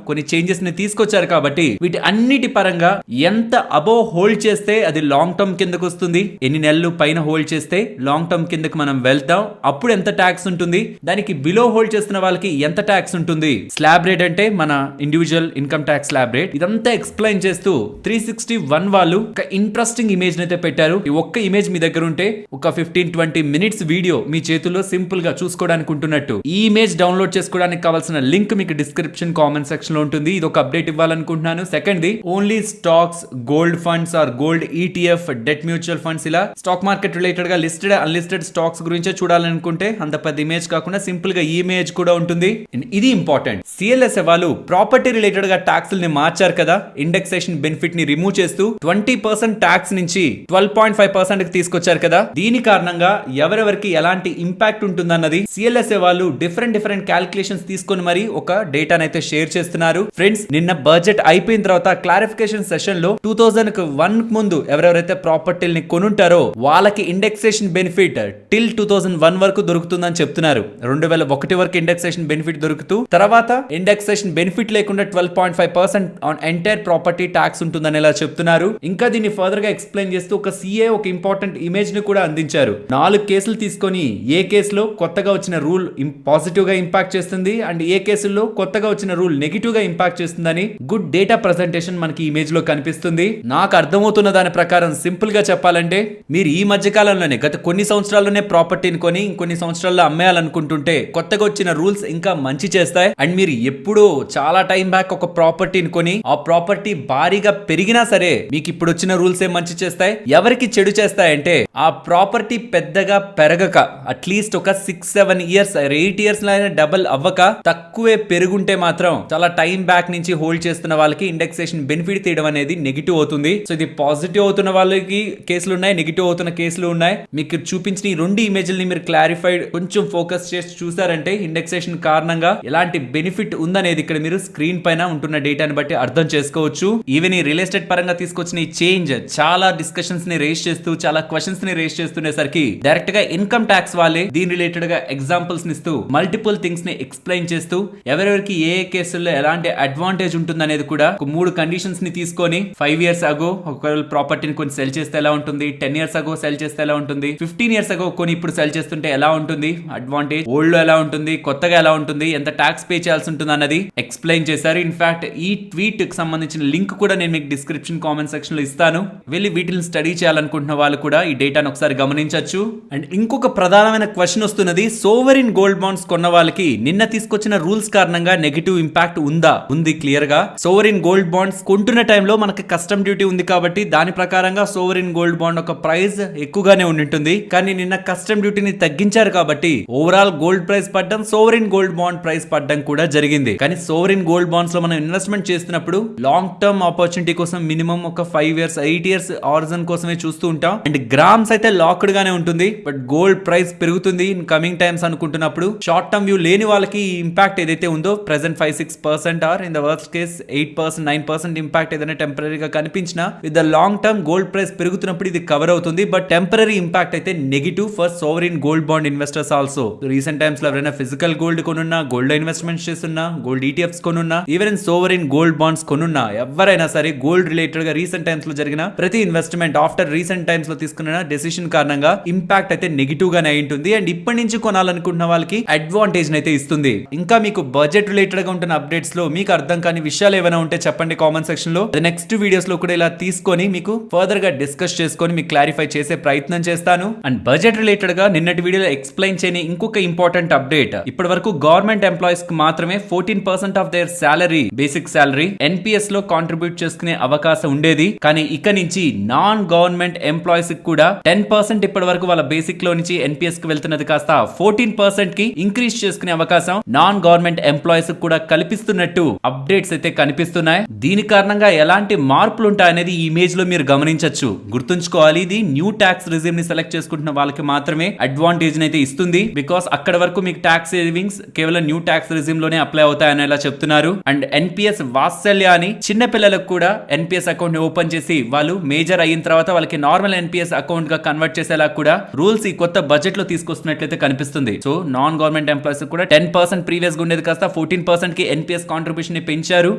కొన్ని చేంజెస్ ని తీసుకొచ్చారు కాబట్టి వీటి అన్నిటి పరంగా ఎంత అబోవ్ హోల్డ్ చేస్తే అది లాంగ్ టర్మ్ కిందకు వస్తుంది, ఎన్ని నెలలు పైన హోల్డ్ చేస్తే లాంగ్ టర్మ్ కిందకు మనం వెళ్తాం, అప్పుడు ఎంత ట్యాక్స్ ఉంటుంది, దానికి బిలో హోల్డ్ చేస్తున్న వాళ్ళకి ఎంత ట్యాక్స్ ఉంటుంది, స్లాబ్ రేట్ అంటే మన individual income tax slab rate, ఇదంతా ఎక్స్ప్లెయిన్ చేస్తూ 361 వాళ్ళు ఒక ఇంట్రెస్టింగ్ ఇమేజ్ అయితే పెట్టారు. ఈ ఒక్క ఇమేజ్ మీ దగ్గర ఉంటే ఒక 15-20 మినిట్స్ వీడియో మీ చేతుల్లో సింపుల్ గా చూసుకోవడానికి ఉంటున్నట్టు. ఈ ఇమేజ్ డౌన్లోడ్ చేసుకోవడానికి కావాల్సిన లింక్ మీకు డిస్క్రిప్షన్ కామెంట్ సెక్షన్ లో ఉంటుంది. ఇది ఒక అప్డేట్ ఇవ్వాలనుకుంటున్నాను. Second the only stocks, gold funds or gold ETF, debt mutual funds ఇలా స్టాక్ మార్కెట్ రిలేటెడ్ గా లిస్టెడ్ అన్లిస్టెడ్ స్టాక్స్ గురించే చూడాలనుకుంటే అంత పెద్ద ఇమేజ్ కాకుండా సింపుల్ గా ఈ ఇమేజ్ కూడా ఉంటుంది. ఇది ఇంపార్టెంట్. సిఎల్ఎస్ఏ వాళ్ళు ప్రాపర్టీ రిలేటెడ్ గా ట్యాక్స్ ని మార్చారు కదా. ఇండెక్సేషన్ బెనిఫిట్ ని రిమూవ్ చేస్తూ 20% ట్యాక్స్ నుంచి 12.5% కి తీసుకొచ్చారు కదా. దీని కారణంగా ఎవరెవరికి ఎలాంటి ఇంపాక్ట్ ఉంటుందన్నది సిఎల్ఎస్ఏ వాళ్ళు డిఫరెంట్ క్యాలిక్యులేషన్స్ తీసుకొని మరి ఒక డేటాను అయితే షేర్ చేస్తున్నారు. ఫ్రెండ్స్, నిన్న బడ్జెట్ అయిపోయిన తర్వాత క్లారిఫికేషన్ సెషన్ లో 2001 ముందు ఎవరెవరైతే ప్రాపర్టీని కొనుంటారో వాళ్ళకి ఇండెక్సేషన్ బెనిఫిట్ టిల్ 2001 వరకు దొరుకుతుందని చెప్తున్నారు. 2001 వరకు ఇండెక్సేషన్ బెనిఫిట్ దొరుకుతూ తర్వాత ఇండెక్సేషన్ బెనిఫిట్ లేకుండా 12.5% ఆన్ ఎంటైర్ ప్రాపర్టీ ట్యాక్స్ ఉంటుందని ఇలా చెప్తున్నారు. ఇంకా దీన్ని ఫర్దర్ గా ఎక్స్ప్లెయిన్ చేస్తూ ఒక సిఏ ఒక ఇంపార్టెంట్ ఇమేజ్ ని కూడా అందించారు. 4 కేసులు తీసుకొని ఏ కేసులో కొత్తగా వచ్చిన రూల్ పాజిటివ్ గా ఇంపాక్ట్ చేస్తుంది అండ్ ఏ కేసుల్లో కొత్తగా వచ్చిన రూల్ నెగిటివ్ గా ఇంపాక్ట్ చేస్తుందని గుడ్ డేటా ప్రెజెంటేషన్ మనకి ఇమేజ్ లో కనిపిస్తుంది. నాకు అర్థమవుతున్న దాని ప్రకారం సింపుల్ గా చెప్పాలంటే మీరు ఈ మధ్య కాలంలోనే గత కొన్ని సంవత్సరాల్లోనే ప్రాపర్టీని కొని ఇంకొన్ని సంవత్సరాల్లో అమ్మేయాలనుకుంటుంటే కొత్తగా వచ్చిన రూల్స్ ఇంకా మంచి చేస్తాయి. అండ్ మీరు ఎప్పుడో చాలా టైం బ్యాక్ ఒక ప్రాపర్టీని కొని ఆ ప్రాపర్టీ భారీగా పెరిగినా సరే మీకు ఇప్పుడు వచ్చిన రూల్స్ ఏ మంచి చేస్తాయి, ఎవరికి చెడు చేస్తాయంటే ఆ ప్రాపర్టీ పెద్దగా పెరగక అట్లీస్ట్ ఒక 6-7 ఇయర్స్ 8 ఇయర్స్ లో డబుల్ అవ్వక తక్కువే పెరుగుంటే మాత్రం చాలా టైం బ్యాక్ నుంచి హోల్డ్ చేస్తున్న వాళ్ళకి ఇండెక్సేషన్ బెనిఫిట్ తీయడం అనేది నెగిటివ్ అవుతుంది. సో ఇది పాజిటివ్ అవుతున్న వాళ్ళకి కేసులు ఉన్నాయి, నెగిటివ్ అవుతున్న కేసులు ఉన్నాయి. మీకు చూపించిన ఈ 2 ఇమేజ్లని మీరు క్లారిఫైడ్ కొంచెం ఫోకస్ చేసి చూసారంటే ఇండెక్సేషన్ కారణంగా ఎలాంటి బెనిఫిట్ ఉందనేది ఇక్కడ మీరు స్క్రీన్ పైన ఉంటున్న డేటాని బట్టి అర్థం చేసుకోవచ్చు. ఈవెన్ ఈ రియల్ ఎస్టేట్ పరంగా తీసుకొచ్చిన ఈ చేంజ్ చాలా డిస్కషన్స్ ని రేస్ చేస్తూ చాలా క్వశ్చన్స్ ని రేస్ చేస్తుండేసరికి డైరెక్ట్ గా ఇన్కమ్ ట్యాక్స్ వాళ్ళే దీని రిలేటెడ్ గా ఎగ్జాంపుల్స్ ఇస్తూ మల్టిపుల్ థింగ్స్ ని ఎక్స్ప్లెయిన్ చేస్తూ ఎవరెవరికి ఏ కేసుల్లో ఎలాంటి అడ్వాంటేజ్ ఉంటుందనేది కూడా ఒక 3 కండిషన్స్ ని తీసుకొని 5 ఇయర్స్ అగో ఒకవేళ ప్రాపర్టీని కొన్ని సెల్ చేస్తే ఎలా ఉంటుంది, 10 ఇయర్స్ అగో సెల్ చేస్తే ఎలా ఉంటుంది, 15 ఇయర్స్ అగో కొని ఇప్పుడు సెల్ చేస్తుంటే ఎలా ఉంటుంది, అడ్వాంటేజ్ ఓల్డ్ లో ఎలా ఉంటుంది, కొత్తగా ఎలా ఉంటుంది, ఎంత ట్యాక్స్ పే చేయాల్సి ఉంటుంది అన్నది ఎక్స్ప్లెయిన్ చేశారు. ఇన్ఫాక్ట్ ఈ ట్వీట్ కి సంబంధించిన లింక్ కూడా నేను మీకు డిస్క్రిప్షన్ కామెంట్ సెక్షన్ లో ఇస్తాను. వెళ్ళి వీటిని స్టడీ చేయాలనుకుంటున్న వాళ్ళు కూడా ఈ డేటాను ఒకసారి గమనించవచ్చు. అండ్ ఇంకొక ప్రధానమైన క్వశ్చన్ వస్తున్నది, సోవరిన్ గోల్డ్ బాండ్స్ కొన్న వాళ్ళకి నిన్న తీసుకొచ్చిన రూల్స్ కారణంగా నెగిటివ్ ఇంపాక్ట్ ఉందా? ఉంది క్లియర్ గా. సోవరిన్ గోల్డ్ బాండ్స్ కొంటున్న టైంలో మనకి కస్టమ్ డ్యూటీ ఉంది కాబట్టి దాని ప్రకారంగా సోవరిన్ గోల్డ్ బాండ్ ఒక ప్రైస్ ఎక్కువగానే ఉంటుంది. కానీ నిన్న కస్టమ్ డ్యూటీని తగ్గించారు కాబట్టి ఓవరాల్ గోల్డ్ ప్రైస్ పడ్డం, సోవరిన్ గోల్డ్ బాండ్ ప్రైస్ పడ్డం కూడా జరిగింది. కానీ సోవరిన్ గోల్డ్ బాండ్స్ లో మనం ఇన్వెస్ట్మెంట్ చేస్తున్నప్పుడు లాంగ్ టర్మ్ ఆపర్చునిటీ కోసం మినిమం ఒక 5 ఇయర్స్ 8 ఇయర్స్ ఆర్జన్ కోసమే చూస్తూ ఉంటాం. అండ్ గ్రామ్స్ అయితే లాక్డ్ గానే ఉంటుంది. బట్ గోల్డ్ ప్రైస్ పెరుగుతుంది ఇన్ కమింగ్ టైమ్స్ అనుకుంటున్నప్పుడు షార్ట్ టర్మ్ వ్యూ లేని వాళ్ళకి ఇంపాక్ట్ ఏదైతే ఉందో present 5-6% or in the worst case 8% 9% impact ఏదైనా టెంపరీగా కనిపించినా with the long term gold price పెరుగుతున్నప్పుడు ఇది కవర్ అవుతుంది. బట్ టెంపరీ ఇంపాక్ట్ అయితే negative for sovereign gold bond investors also. Recent times లో ఎవరైనా ఫిజికల్ గోల్డ్ కొనున్నా, గోల్డ్ ఇన్వెస్ట్మెంట్ చేస్తున్నా, గోల్డ్ ఈటీఎఫ్స్ కొనున్నా, ఈవెన్ సోవరిన్ గోల్డ్ బాండ్స్ కొనున్నా, ఎవరైనా సరే గోల్డ్ రిలేటెడ్ గా రీసెంట్ టైమ్స్ లో జరిగిన ప్రతి ఇన్వెస్ట్మెంట్ ఆఫ్టర్ రీసెంట్ టైమ్స్ లో తీసుకున్న డెసిషన్ కారణంగా ఇంపాక్ట్ అయితే నెగిటివ్ గానే ఉంటుంది. అండ్ ఇప్పటి నుంచి కొనాలనుకుంటున్న వాళ్ళకి అడ్వాంటేజ్ అయితే ఇస్తుంది. ఇంకా మీకు బడ్జెట్ రిలేటెడ్ గా ఉంటున్న అప్డేట్స్ లో మీకు అర్థం కాని విషయాలు ఏమైనా ఉంటే చెప్పండి కామెంట్ సెక్షన్ లో. నెక్స్ట్ వీడియోస్ లో కూడా ఇలా తీసుకొని మీకు ఫర్దర్ గా డిస్కస్ చేసుకొని మీకు క్లారిఫై చేసే ప్రయత్నం చేస్తాను. అండ్ బడ్జెట్ రిలేటెడ్ గా నిన్నటి వీడియోలో ఎక్స్ప్లెయిన్ చేయని ఇంకొక ఇంపార్టెంట్ అప్డేట్, ఇప్పటి వరకు గవర్నమెంట్ ఎంప్లాయీస్ కి మాత్రమే 14% of their salary basic salary NPS లో కాంట్రిబ్యూట్ చేసుకునే అవకాశం ఉండేది. కానీ ఇక నుంచి నాన్ గవర్నమెంట్ ఎంప్లాయీస్ కి కూడా 10% ఇప్పటి వరకు వాళ్ళ బేసిక్ బేసిక్ లో నుంచి ఎన్పిఎస్ కి వెళ్తున్నది కాస్త 14% కి ఇంక్రీజ్ చేసుకునే అవకాశం నాన్ గవర్నమెంట్ ఎంప్లాయీస్ కూడా కల్పిస్తున్నట్టు అప్డేట్స్ అయితే కనిపిస్తున్నాయి. దీని కారణంగా ఎలాంటి మార్పులు ఉంటాయనేది ఈ ఇమేజ్ లో మీరు గమనించొచ్చు. గుర్తుంచుకోవాలి, ఇది న్యూ ట్యాక్స్ రిజిమ్ ని సెలెక్ట్ చేసుకుంటున్న వాళ్ళకి మాత్రమే అడ్వాంటేజ్ అయితే ఇస్తుంది. బికాస్ అక్కడ వరకు మీకు ట్యాక్స్ సేవింగ్స్ కేవలం న్యూ ట్యాక్స్ రిజిమ్ లోనే అప్లై అవుతాయని ఇలా చెప్తున్నారు. అండ్ ఎన్పిఎస్ వాత్సల్య అని చిన్న పిల్లలకు కూడా ఎన్పిఎస్ అకౌంట్ ని ఓపెన్ చేసి వాళ్ళు మేజర్ అయిన తర్వాత వాళ్ళకి నార్మల్ ఎన్పిఎస్ అకౌంట్ గా కన్వర్ట్ చేసేలా కూడా రూల్స్ ఈ కొత్త బడ్జెట్ లో తీసుకొస్తున్నట్లయితే కనిపిస్తుంది. సో నాన్ గవర్నమెంట్ ఎంప్లాయీస్ కూడా 10% ప్రీవియస్ గా ఉండేది కాస్త 14% కి ఎన్పిఎస్ కాంట్రిబ్యూషన్ ని పెంచారు.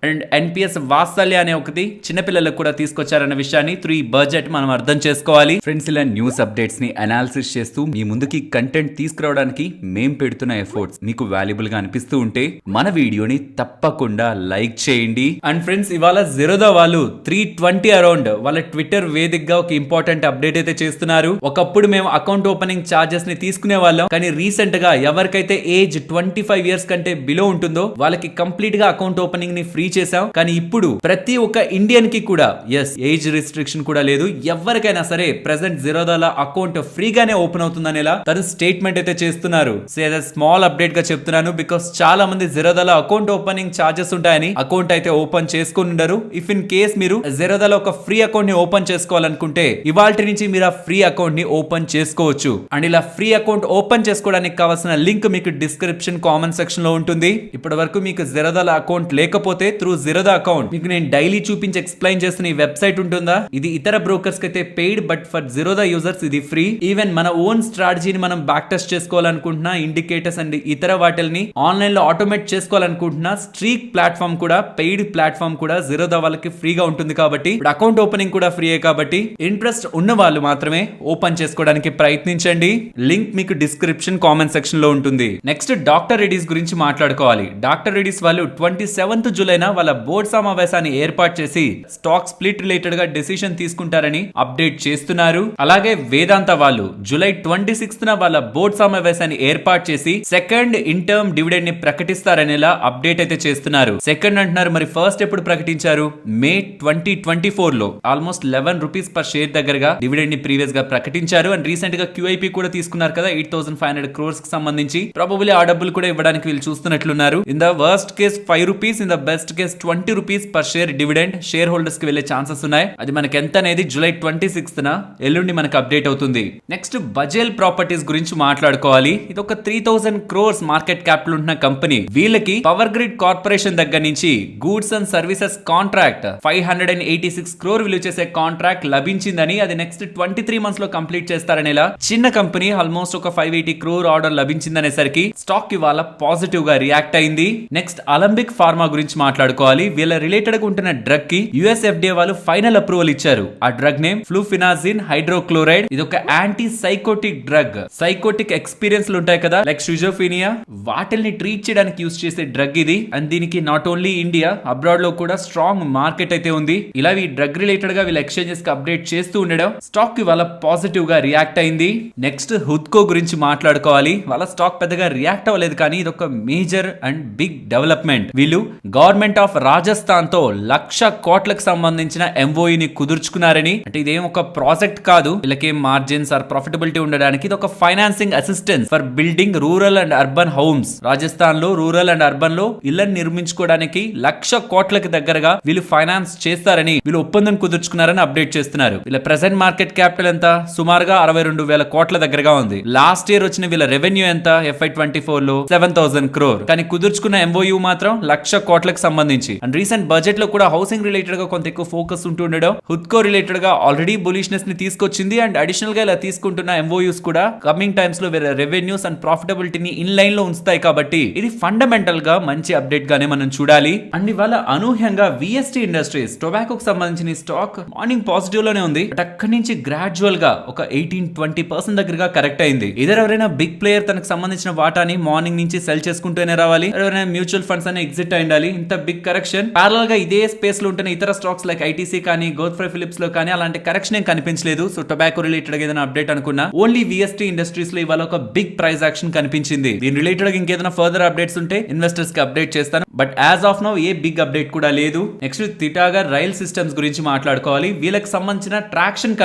అండ్ ఎన్పిఎస్ వాత్సల్య అనే ఒకటి చిన్న పిల్లలకు కూడా తీసుకొచ్చారన్న విషయాన్ని త్రూ ఈ బడ్జెట్ మనం అర్థం చేసుకోవాలి. ఫ్రెండ్స్, ఇలా న్యూస్ అప్డేట్స్ ని అనాలిసిస్ చేస్తూ మీ ముందుకి కంటెంట్ తీసుకురావడానికి మేం పెడుతున్న ఎఫర్ట్స్ మీకు వాల్యుబుల్ గా అనిపిస్తూ ఉంటే మన వీడియోని తప్పకుండా లైక్ చేయండి. అండ్ ఫ్రెండ్స్, ఇవాళ జిరోదా వాళ్ళు 320 అరౌండ్ వాళ్ళ ట్విట్టర్ వేదికగా ఒక ఇంపార్టెంట్ అప్డేట్ అయితే చేస్తున్నారు. ఒకప్పుడు మేము అకౌంట్ ఓపెనింగ్ ఛార్జెస్ ని తీసుకునే వాళ్ళం, కానీ రీసెంట్ గా ఎవరికైతే ఏజ్ 25 ఇయర్స్ కంటే బిలో ఉంటుందో వాళ్ళకి కంప్లీట్ గా అకౌంట్ ఓపెనింగ్ ని ఫ్రీ చేసాం. కానీ ఇప్పుడు ప్రతి ఒక్క ఇండియన్ కి కూడా ఏజ్ రిస్ట్రిక్షన్ కూడా లేదు. ఎవరికైనా సరే ప్రెసెంట్ జిరోదాల అకౌంట్ ఫ్రీగానే ఓపెన్ అవుతుందనేలా తను స్టేట్మెంట్ అయితే చేస్తున్నారు. స్మాల్ అప్డేట్ గా చెప్తున్నాను, బికాస్ చాలా మంది జిరోదాలో అకౌంట్ ఓపెనింగ్ ఛార్జెస్ ఉంటాయని అకౌంట్ అయితే ఓపెన్ చేసుకుని ఉండరు. ఇఫ్ ఇన్ కేస్ మీరు జిరోదాలో ఒక ఫ్రీ అకౌంట్ ని ఓపెన్ చేసుకోవాలనుకుంటే ఇవాల్టి నుంచి మీరు ఆ ఫ్రీ అకౌంట్ ని ఓపెన్ చేసుకోవచ్చు. అండ్ ఇలా ఫ్రీ అకౌంట్ ఓపెన్ చేసుకోవడానికి కావాల్సిన లింక్ మీకు డిస్క్రిప్షన్ కామెంట్ సెక్షన్ లో ఉంటుంది. ఇప్పటి వరకు మీకు జిరోదాలో అకౌంట్ లేకపోతే త్రూ జిరోదా అకౌంట్ మీకు నేను డైలీ చూపించి ఎక్స్ప్లెయిన్ చేస్తున్న ఈ వెబ్సైట్ ఉంటుందా, ఇది ఇతర బ్రోకర్స్ కి అయితే paid, but for Zerodha users ఇది ఫ్రీ. ఈవెన్ మన ఓన్ స్ట్రాటజీని మనం బ్యాక్ టెస్ట్ చేసుకోవాలనుకుంటున్నా, ఇండికేటర్స్ అండ్ ఇతర వాటిని ఆన్లైన్ లో ఆటోమేట్ చేసుకోవాలనుకుంటున్నా, స్ట్రీక్ ప్లాట్ఫామ్ కూడా పెయిడ్ ప్లాట్ఫామ్ కూడా జిరోదా వాళ్ళకి ఫ్రీగా ఉంటుంది. కాబట్టి అకౌంట్ ఓపెనింగ్ కూడా ఫ్రీయే. కాబట్టి ఇంట్రెస్ట్ ఉన్న వాళ్ళు మాత్రమే ఓపెన్ చేసుకోవడానికి ప్రయత్నించండి. లింక్ మీకు డిస్క్రిప్షన్ కామెంట్ సెక్షన్ లో ఉంటుంది. నెక్స్ట్, డాక్టర్ రెడ్డిస్ గురించి మాట్లాడుకోవాలి. డాక్టర్ రెడ్డిస్ వాళ్ళు 27th జూలైన వాళ్ళ బోర్డు సమావేశాన్ని ఏర్పాటు చేసి స్టాక్ స్ప్లిట్ రిలేటెడ్ గా డెసిషన్ తీసుకుంటారని అప్డేట్ చేస్తున్నారు. అలాగే వేదాంత వాళ్ళు జూలై 26th వాళ్ళ బోర్డు సమావేశాన్ని ఏర్పాటు చేసి సెకండ్ ఇంటర్మ్ డివిడెండ్ ని ప్రకటిస్తారనేలా అప్డేట్ అయితే చేస్తున్నారు. సెకండ్ అంటున్నారు, మరి ఫస్ట్ ఎప్పుడు ప్రకటించారు? మే 2024 లో ఆల్మోస్ట్ 11 రూపీస్ పర్ షేర్ దగ్గరగా డివిడెండ్ ని ప్రీవియస్ గా ప్రకటించారు. అండ్ రీసెంట్ గా క్యూఐపీ కూడా తీసుకున్నారు కదా 8,500 crores కి సంబంధించి. ప్రాబబుల్లీ ఆ డబ్బులు కూడా ఇవ్వడానికి వీళ్ళు చూస్తున్నట్లున్నారు. In the worst case 5 rupees, in the best case 20 rupees per share dividend shareholders కి వెళ్లే ఛాన్సెస్ ఉన్నాయి. అది మనకి ఎంత అనేది జూలై 26th ఎల్లుండి మనకు అప్డేట్ అవుతుంది. నెక్స్ట్, బజేల్ ప్రాపర్టీస్ గురించి మాట్లాడుకోవాలి. ఇది ఒక 3,000 crores మార్కెట్ క్యాపిటల్ ఉంటున్న కంపెనీ. వీళ్ళకి పవర్ గ్రిడ్ కార్పొరేషన్ దగ్గర నుంచి goods and services contract 586 crore విలువ చేసే కాంట్రాక్ట్ లభించిందని, అది నెక్స్ట్ 23 months లో కంప్లీట్ చేస్తారనేలా చిన్న కంపెనీ ఆల్మోస్ట్ ఒక 580 crore ఆర్డర్ లభించిందనేసరికి స్టాక్ ఇవాళ పాజిటివ్ గా రియాక్ట్ అయింది. నెక్స్ట్, అలంబిక్ ఫార్మా గురించి మాట్లాడుకోవాలి. వీళ్ళ రిలేటెడ్ గా ఉంటున్న డ్రగ్ కి యుఎస్ FDA వాళ్ళు ఫైనల్ అప్రూవల్ ఇచ్చారు. ఆ డ్రగ్ నేమ్ ఫ్లూఫినాజిన్ హైడ్రోక్లోరైడ్. ఇది ఒక anti psychotic drug. Psychotic experience ఉంటాయి కదా, లైక్ షిజోఫీనియా, వాటిల్ని ట్రీట్ చేయడానికి యూస్ చేసే డ్రగ్ ఇది. అండ్ దీనికి నాట్ ఓన్లీ ఇండియా, అబ్రాడ్ లో కూడా స్ట్రాంగ్ మార్కెట్ అయితే ఉంది. ఇలా ఈ డ్రగ్ రిలేటెడ్ గా వీళ్ళ ఎక్స్చేంజెస్ కి అప్డేట్ చేస్తూ ఉండడం స్టాక్ ఇవాళ పాజిటివ్ గా రియాక్ట్ అయింది. నెక్స్ట్, హుద్కో గురించి మాట్లాడుకోవాలి. వాళ్ళ స్టాక్ పెద్దగా రియాక్ట్ అవ్వలేదు, కానీ ఇది ఒక మేజర్ అండ్ బిగ్ డెవలప్మెంట్. వీళ్ళు గవర్నమెంట్ ఆఫ్ రాజస్థాన్ తో 1,00,000 కోట్లకు సంబంధించిన MOU ని కుదుర్చుకున్నారని. అంటే ఇదేం ఒక ప్రాజెక్ట్ కాదు, వీళ్ళకి మార్జిన్స్ ఆర్ ప్రాఫిటబిలిటీ ఉండడానికి ఇది ఒక financing assistance for building rural and urban homes. Rajasthan లో రూరల్ అండ్ అర్బన్ లో ఇళ్లను నిర్మించుకోవడానికి 1,00,000 కోట్లకు దగ్గరగా వీళ్ళు ఫైనాన్స్ చేస్తారని వీళ్ళు ఒప్పందం కుదుర్చుకున్నారని అప్డేట్ చేస్తున్నారు. వీళ్ళ ప్రెసెంట్ మార్కెట్ క్యాపిటల్ ఎంత? సుమారుగా 62,000 కోట్ల దగ్గరగా ఉంది. లాస్ట్ ఇయర్ వచ్చిన వీళ్ళ రెవెన్యూ ఎంత? FY24 లో 7,000 crore. కానీ కుదుర్చుకున్న MOU మాత్రం 1,00,000 కోట్లకు సంబంధించి. అండ్ రీసెంట్ బడ్జెట్ లో కూడా హౌసింగ్ రిలేటెడ్ గా కొంత ఎక్కువ ఫోకస్ ఉంటుండడం హుద్కో రిలేటెడ్ గా ఆల్రెడీ బులిష్నెస్ ని తీసుకొచ్చింది. అండ్ అడిషనల్ గా ఇలా తీసుకుంటున్న MOUs కూడా కమింగ్ టైమ్స్ లో వీళ్ళ రెవెన్యూస్ అండ్ ప్రాఫిటబిలిటీని ఇన్ లైన్ లో ఉంచుతాయి. కాబట్టి ఇది ఫండమెంటల్ గా మంచి అప్డేట్ గానే మనం చూడాలి. అండ్ ఇవాళ అనూహ్యంగా VST ఇండస్ట్రీస్ టొబాకోకి సంబంధించిన స్టాక్ మార్నింగ్ పాజిటివ్ లోనే ఉంది, బట్ అక్కడి నుంచి గ్రాడ్యువల్ గా ఒక 18-20% దగ్గరగా కరెక్ట్ అయింది. ఎవరైనా బిగ్ ప్లేయర్ తనకు సంబంధించిన వాటాని మార్నింగ్ నుంచి సెల్ చేసుకుంటూనే రావాలి, ఎవరైనా మ్యూచువల్ ఫండ్స్ అని ఎగ్జిట్ అయ్యాలి. ఇంత బిగ్ కరెక్షన్ ప్యారల్ గా ఇదే స్పేస్ లో ఉంటున్న ఇతర స్టాక్స్ లైక్ ITC కానీ గోద్ఫ్రై ఫిలిప్స్ లో కానీ అలాంటి కరెక్షన్ ఏం కనిపించలేదు. సో టొబాకో రిలేటెడ్ ఏదైనా అప్డేట్ అనుకున్నా ఓన్లీ VST ఇండస్ట్రీస్ లో ఇవాళ ఒక బిగ్ ప్రైస్ యాక్షన్ కనిపించింది. దీని రిలేటెడ్ ఇంకేదైనా ఫర్దర్ అప్డేట్స్ ఉంటే ఇన్వెస్టర్స్ కి అప్డేట్ చేస్తాను. But as of now a big update కూడా లేదు. నెక్స్ట్ తిటాగర్ రైల్ సిస్టమ్స్ గురించి మాట్లాడుకోవాలి. వీళ్ళకి సంబంధించిన ట్రాక్షన్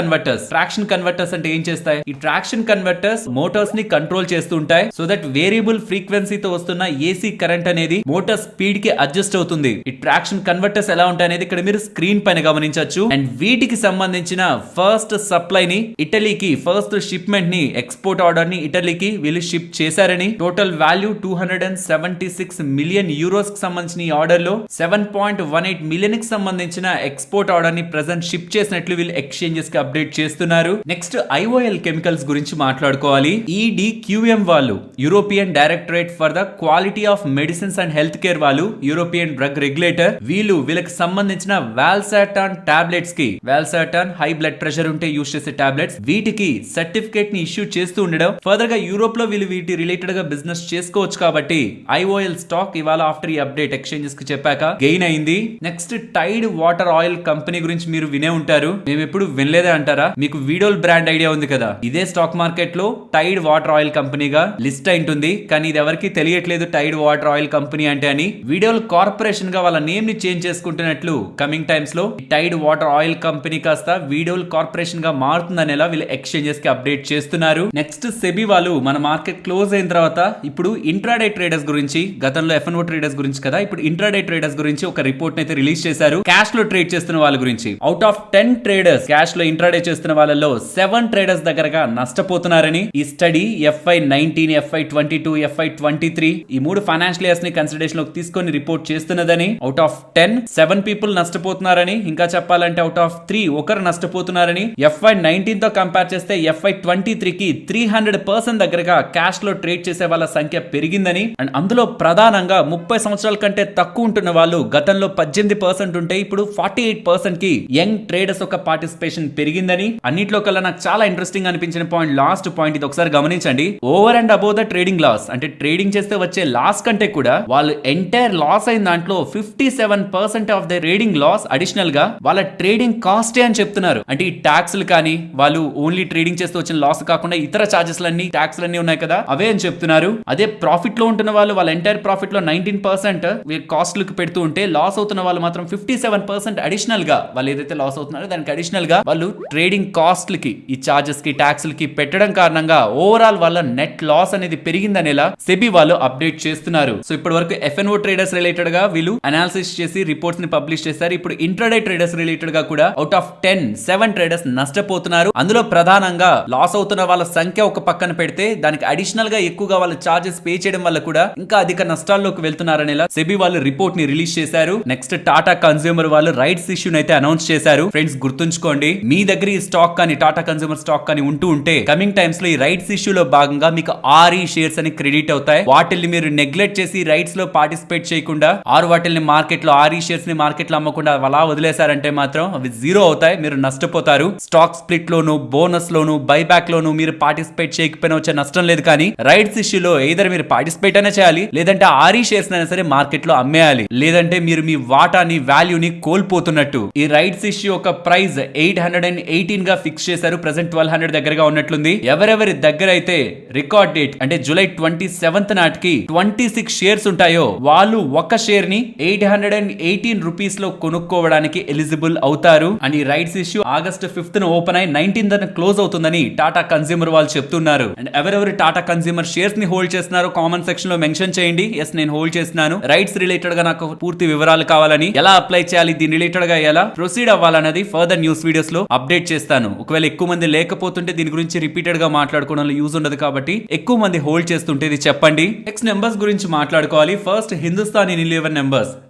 కన్వర్టర్స్ అంటే ఏం చేస్తాయి? ఈ ట్రాక్షన్ కన్వర్టర్స్ మోటార్స్ ని కంట్రోల్ చేస్తుంటాయి సో దట్ వేరియబుల్ ఫ్రీక్వెన్సీతో వస్తున్న ఏసీ కరెంట్ అనేది మోటార్ స్పీడ్ కి అడ్జస్ట్ అవుతుంది. ఈ ట్రాక్షన్ కన్వర్టర్స్ ఎలా ఉంటాయి అనేది ఇక్కడ మీరు స్క్రీన్ పైన గమనించవచ్చు. అండ్ వీటికి సంబంధించిన ఫస్ట్ సప్లై ని ఇటలీకి, ఫస్ట్ షిప్మెంట్ ని, ఎక్స్పోర్ట్ ఆర్డర్ ని ఇటలీకి వీళ్ళు షిప్ చేశారని, టోటల్ వాల్యూ 276 మిలియన్ యూరోస్ కి సంబంధించిన ఈ ఆర్డర్ లో 7.18 మిలియన్ కి సంబంధించిన ఎక్స్పోర్ట్ ఆర్డర్ ని ప్రెజెంట్ షిప్ చేసినట్లు వీళ్ళు ఎక్స్చేంజెస్ కి అప్డేట్ చేస్తున్నారు. నెక్స్ట్ IOL కెమికల్స్ గురించి మాట్లాడుకోవాలి. EDQM వాళ్ళు, European directorate for the quality of medicines and health care వాళ్ళు, యూరోపియన్ డ్రగ్ రెగ్యులేటర్, వీళ్ళకి సంబంధించిన వాల్సాటాన్ టాబ్లెట్స్ కి, వాల్సాటాన్ హై బ్లడ్ ప్రెషర్ ఉంటే యూజ్ చేసే టాబ్లెట్స్, వీటికి సర్టిఫికేట్ ని ఇష్యూ చేస్తూ ఉండడం, ఫర్దర్ గా యూరోప్ లో వీళ్ళు వీటి రిలేటెడ్ గా బిజినెస్ చేసుకోవచ్చు కాబట్టి IOL స్టాక్ ఇవాళ ఆఫ్టర్ ఈ అప్డేట్ ఎక్స్చేంజెస్ కి చెప్పాక గెయిన్ అయింది. Next tide water oil company గురించి మీరు వినే ఉంటారు, మేము ఎప్పుడు వినలేదే అంటారా? మీకు వీడోల్ బ్రాండ్ ఐడియా ఉంది కదా, ఇదే స్టాక్ మార్కెట్ లో టైడ్ వాటర్ ఆయిల్ కంపెనీగా లిస్ట్ అయింటుంది. కానీ ఇది ఎవరికి తెలియట్లేదు టైడ్ వాటర్ ఆయిల్ కంపెనీ అంటే అని. వీడోల్ కార్పొరేషన్ గా వాళ్ళ నేమ్ ని చేంజ్ చేసుకుంటున్నట్లు కమింగ్ టైమ్స్ లో టైడ్ వాటర్ ఆయిల్ కంపెనీ కాస్త వీడోల్ కార్పొరేషన్ గా మారుతుందనేలా వీళ్ళు ఎక్స్చేంజెస్ కి అప్డేట్ చేస్తున్నారు. నెక్స్ట్ సెబీ వాళ్ళు మన మార్కెట్ క్లోజ్ అయిన తర్వాత ఇప్పుడు ఇంట్రాడే ట్రేడర్స్ గురించి, గతంలో F&O ట్రేడర్స్ గురించి కదా, ఇప్పుడు ఇంట్రాడే ట్రేడర్స్ గురించి ఒక రిపోర్ట్ అయితే రిలీజ్ చేశారు. క్యాష్ లో ట్రేడ్ చేస్తున్న వాళ్ళ గురించి. అవుట్ ఆఫ్ 10 ట్రేడర్స్ క్యాష్ లో ఇంట్రాడే చేస్తున్న వాళ్ళలో 7 ట్రేడర్స్ దగ్గరగా నష్టపోతున్నారని ఈ స్టడీ FY19, FY22, FY23 ఈ 3 ఫైనాన్షియల్ ఇయర్స్ ని కన్సిడరేషన్ లోకి తీసుకొని రిపోర్ట్ చేస్తున్నదని. అవుట్ ఆఫ్ 10 7 పీపుల్ నష్టపోతున్నారని, ఇంకా చెప్పాలంటే అవుట్ ఆఫ్ 3 ఒకరు నష్టపోతున్నారని. FY19 తో కంపేర్ చేస్తే FY23 కి 300% దగ్గరగా క్యాష్ లో ట్రేడ్ చేసే వాళ్ళ సంఖ్య పెరిగిందని. అండ్ అందులో ప్రధానంగా 30 సంవత్సరాల కంటే తక్కువ ఉంటున్న వాళ్ళు గతంలో 18% ఉంటే ఇప్పుడు 48% కి యంగ్ ట్రేడర్స్ ఒక పార్టిసిపేషన్ పెరిగిందని. అన్నిట్లో కల్లా నాకు చాలా ఇంట్రెస్టింగ్ అనిపించిన పాయింట్, లాస్ట్ పాయింట్, ఇది ఒకసారి గమనించండి. Over and above the trading loss, అంటే ట్రేడింగ్ చేస్తే వచ్చే లాస్ కంటే కూడా వాళ్ళు ఎంటైర్ లాస్ అయిన దాంట్లో 57% of the trading loss additional గా వాళ్ళ ట్రేడింగ్ కాస్టే అని చెప్తున్నారు. అంటే ఈ ట్యాక్స్లు కానీ, వాళ్ళు ఓన్లీ ట్రేడింగ్ చేస్తే వచ్చిన లాస్ కాకుండా ఇతర చార్జెస్ లన్నీ, ట్యాక్స్ లన్నీ ఉన్నాయి కదా, అవే అని చెప్తున్నారు. అదే ప్రాఫిట్ లో ఉంటున్న వాళ్ళు వాళ్ళ ఎంటైర్ ప్రాఫిట్ లో 19% కాస్ట్లకు పెడుతూ ఉంటే, లాస్ అవుతున్న వాళ్ళు మాత్రం 57% అడిషనల్ గా, వాళ్ళు ఏదైతే లాస్ అవుతున్నారో దానికి అడిషనల్ గా వాళ్ళు ట్రేడింగ్ కాస్ట్లకి, ఈ చార్జెస్ కి, ట్యాక్స్లకి పెట్టడం కారణంగా ఓవరాల్ వాళ్ళ నెట్ లాస్ అనేది పెరిగిందనేలా సెబీ వాళ్ళు అప్డేట్ చేస్తున్నారు. సో ఇప్పటి వరకు F&O ట్రేడర్స్ రిలేటెడ్ గా వీళ్ళు అనాలిసిస్ చేసి రిపోర్ట్స్ ని పబ్లిష్ చేశారు. ఇప్పుడు ఇంట్రాడే ట్రేడర్స్ రిలేటెడ్ గా కూడా అవుట్ ఆఫ్ 10 7 ట్రేడర్స్ నష్టపోతున్నారు. అందులో ప్రధానంగా లాస్ అవుతున్న వాళ్ళ సంఖ్య ఒక పక్కన పెడితే, దానికి అడిషనల్ గా ఎక్కువగా వాళ్ళ చార్జెస్ పే చేయడం వల్ల కూడా ఇంకా అధిక నష్టాల్లోకి వెళ్తున్నారనేలా సెబీ వాళ్ళు రిపోర్ట్ ని రిలీజ్ చేశారు. నెక్స్ట్ టాటా కన్స్యూమర్ వాళ్ళు రైట్స్ ఇష్యూని అయితే అనౌన్స్ చేశారు. ఫ్రెండ్స్ గుర్తుంచుకోండి, మీ దగ్గర ఈ స్టాక్ కానీ, టాటా కన్స్యూమర్ స్టాక్ కానీ ఉంటే కమింగ్ టైమ్స్ లో ఈ రైట్స్ ఇష్యూలో భాగంగా మీకు RE షేర్స్ అని క్రెడిట్ అవుతాయి. వాటిల్ని మీరు నెగ్లెక్ట్ చేసి రైట్స్ లో పార్టిసిపేట్ చేయకుండా, వాటిల్ని మార్కెట్ లో RE షేర్స్ ని మార్కెట్ లో అమ్మకుండా అలా వదిలేశారంటే మాత్రం అవి జీరో అవుతాయి, మీరు నష్టపోతారు. స్టాక్ స్ప్లిట్ లోను, బోనస్ లోను, బైబ్యాక్ లోను మీరు పార్టిసిపేట్ చేయకపోయినా వచ్చే నష్టం లేదు. కానీ రైట్స్ ఇష్యూలో ఎయిదర్ మీరు పార్టిసిపేట్ అయినా చేయాలి, లేదంటే RE షేర్స్ అయినా సరే మార్కెట్ లో అమ్మేయాలి, లేదంటే మీరు మీ వాటాని, వాల్యూని కోల్పోతున్నట్టు. ఈ రైట్స్ ఇష్యూ ఒక ప్రైస్ 818 గా ఫిక్స్ చేశారు. ప్రెసెంట్ 1200 దగ్గరగా ఉన్నట్లుంది. ఎవరెవరి దగ్గర అయితే రికార్డ్ డేట్ అంటే జూలై 27 నాటికి 26 షేర్స్ ఉంటాయో వాళ్ళు ఒక షేర్ ని 818 రూపీస్ లో కొనుక్కోవడానికి ఎలిజిబుల్ అవుతారు. అని rights issue August 5th open అయి 19th క్లోజ్ అవుతుందని టాటా కన్స్యూమర్ వాళ్ళు చెప్తున్నారు. అండ్ ఎవరెవరు టాటా కన్స్యూమర్ షేర్స్ ని హోల్డ్ చేస్తున్నారో కామెంట్ సెక్షన్ లో మెన్షన్ చేయండి. ఎస్, నేను హోల్డ్ చేస్తున్నాను. రైట్స్ రిలేటెడ్ గా నాకు పూర్తి వివరాలు కావాలని, ఎలా అప్లై చేయాలి, దీని రిలేటెడ్ గా ఎలా ప్రొసీడ్ అవ్వాలన్నది ఫర్దర్ న్యూస్ వీడియోస్ లో అప్డేట్ చేస్తాను. ఒకవేళ ఎక్కువ మంది లేకపోతుంటే దీని గురించి రిపీటెడ్ గా మాట్లాడుకోవడంలో యూజ్ ఉండదు కాబట్టి ఎక్కువ మంది హోల్డ్ చేస్తుంటే ఇది చెప్పండి. నెక్స్ట్ నెంబర్స్ గురించి మాట్లాడుకోవాలి. ఫస్ట్ హిందుస్థాన్ యూనిలివర్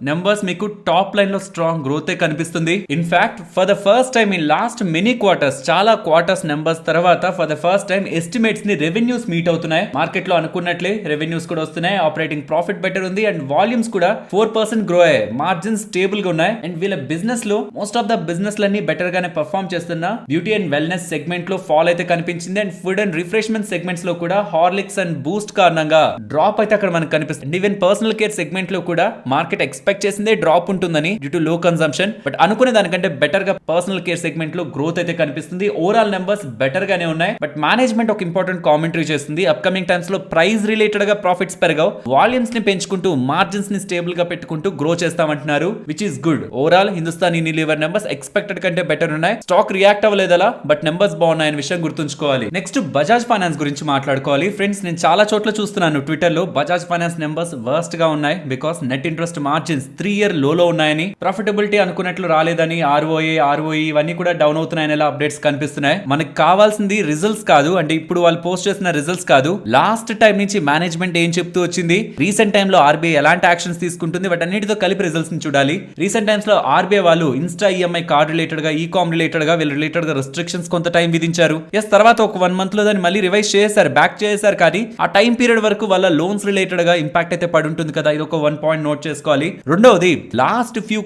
నెంబర్స్ మీకు టాప్ లైన్ లో స్ట్రాంగ్ గ్రోత్ కనిపిస్తుంది. In fact for the first time in last many quarters, చాలా క్వార్టర్స్ నెంబర్స్ తర్వాత for the first time estimates ని రెవెన్యూస్ మీట్ అవుతున్నాయి. మార్కెట్ లో అనుకున్నట్లే రెవెన్యూస్ కూడా వస్తున్నాయి. ఆపరేటింగ్ ప్రాఫిట్ బెటర్ ఉంది అండ్ వాల్యూమ్స్ కూడా 4% గ్రో అయ్యాయి. మార్జిన్స్ స్టేబుల్ గా ఉన్నాయి. అండ్ వీళ్ళ బిజినెస్ లో మోస్ట్ ఆఫ్ ద బిజినెస్ లన్నీ బెటర్ గానే పర్ఫార్మ్ చేస్తున్నా. బ్యూటీ అండ్ వెల్నెస్ సెగ్మెంట్ లో ఫాల్ అయితే కనిపించింది. And food and refreshment segments లో కూడా హార్లిక్స్ అండ్ బూస్ట్ కారణంగా డ్రాప్ అయితే అక్కడ మనకు కనిపిస్తుంది. ఈవెన్ పర్సనల్ కేర్ సెగ్మెంట్ లో కూడా మార్కెట్ ఎక్స్పెక్ట్ చేసిందే డ్రాప్ ఉంటుందని due to low consumption. But అనుకునే దానికంటే బెటర్ గా పర్సనల్ కేర్ సెగ్మెంట్ లో గ్రోత్ అయితే కనిపిస్తుంది. ఓవరాల్ నెంబర్స్ బెటర్ గానే ఉన్నాయి. బట్ మేనేజ్మెంట్ ఒక ఇంపార్టెంట్ కామెంటరీ చేస్తుంది. అప్కమింగ్ టైమ్స్ లో ప్రైస్ రిలేటెడ్ గా ప్రాఫిట్స్ పెరగవు, వాల్యూమ్స్ ని పెంచుకుంటూ మార్జిన్ మార్జిన్స్ ని స్టేబుల్ గా పెట్టుకుంటూ గ్రో చేస్తామంటున్నారు, which is good. Overall Hindustan Unilever numbers expected కంటే బెటర్ ఉన్నాయి. స్టాక్ రియాక్ట్ అవ్వలేదు అలా, బట్ నెంబర్స్ బాగున్నాయనే విషయం గుర్తుంచుకోవాలి. నెక్స్ట్ బజాజ్ ఫైనాన్స్ గురించి మాట్లాడుకోవాలి. ఫ్రెండ్స్, నేను చాలా చోట్ల చూస్తున్నాను ట్విట్టర్ లో బజాజ్ ఫైనాన్స్ నెంబర్స్ వర్స్ట్ గా ఉన్నాయి because net interest margins 3 year లోలో ఉన్నాయని, ప్రాఫిటబిలిటీ అనుకున్నట్లు రాలేదని, ఆర్ఓఈ ఇవన్నీ కూడా డౌన్ అవుతున్నాయని ఎలా అప్డేట్స్ కనిపిస్తున్నాయి. మనకి కావాల్సింది రిజల్ట్స్ కాదు, అంటే ఇప్పుడు వాళ్ళు పోస్ట్ చేసిన రిజల్ట్స్ కాదు, లాస్ట్ టైం నుంచి మేనేజ్మెంట్ ఏం చెప్తూ వచ్చింది, రీసెంట్ టైమ్ లో ఆర్బీఐ ఎలాంటి యాక్షన్స్ తీసుకుంటుంది, వాటన్నిటితో కలిపి రిజల్ట్స్ ని చూడాలి. రీసెంట్ టైమ్స్ లో ఆర్బీఐ వాళ్ళు ఇన్స్టా ఈఎంఐ కార్డ్ రిలేటెడ్ గా, ఈకామ్ రిలేటెడ్ గా, వీళ్ళు రిలేటెడ్ గా రెస్ట్రిక్షన్స్ కొంత టైం విధించారు. తర్వాత ఒక 1 month లో దాన్ని మళ్ళీ రివైజ్ చేశారు, బ్యాక్ చేశారు. కానీ ఆ టైం పీరియడ్ వరకు వాళ్ళ లోన్స్ రిలేటెడ్ గా ఇంపాక్ట్ అయితే పడి ఉంటుంది కదా, ఇది ఒక 1 point నోట్ చేసుకోవాలి. రెండవది, లాస్ట్ ఫ్యూ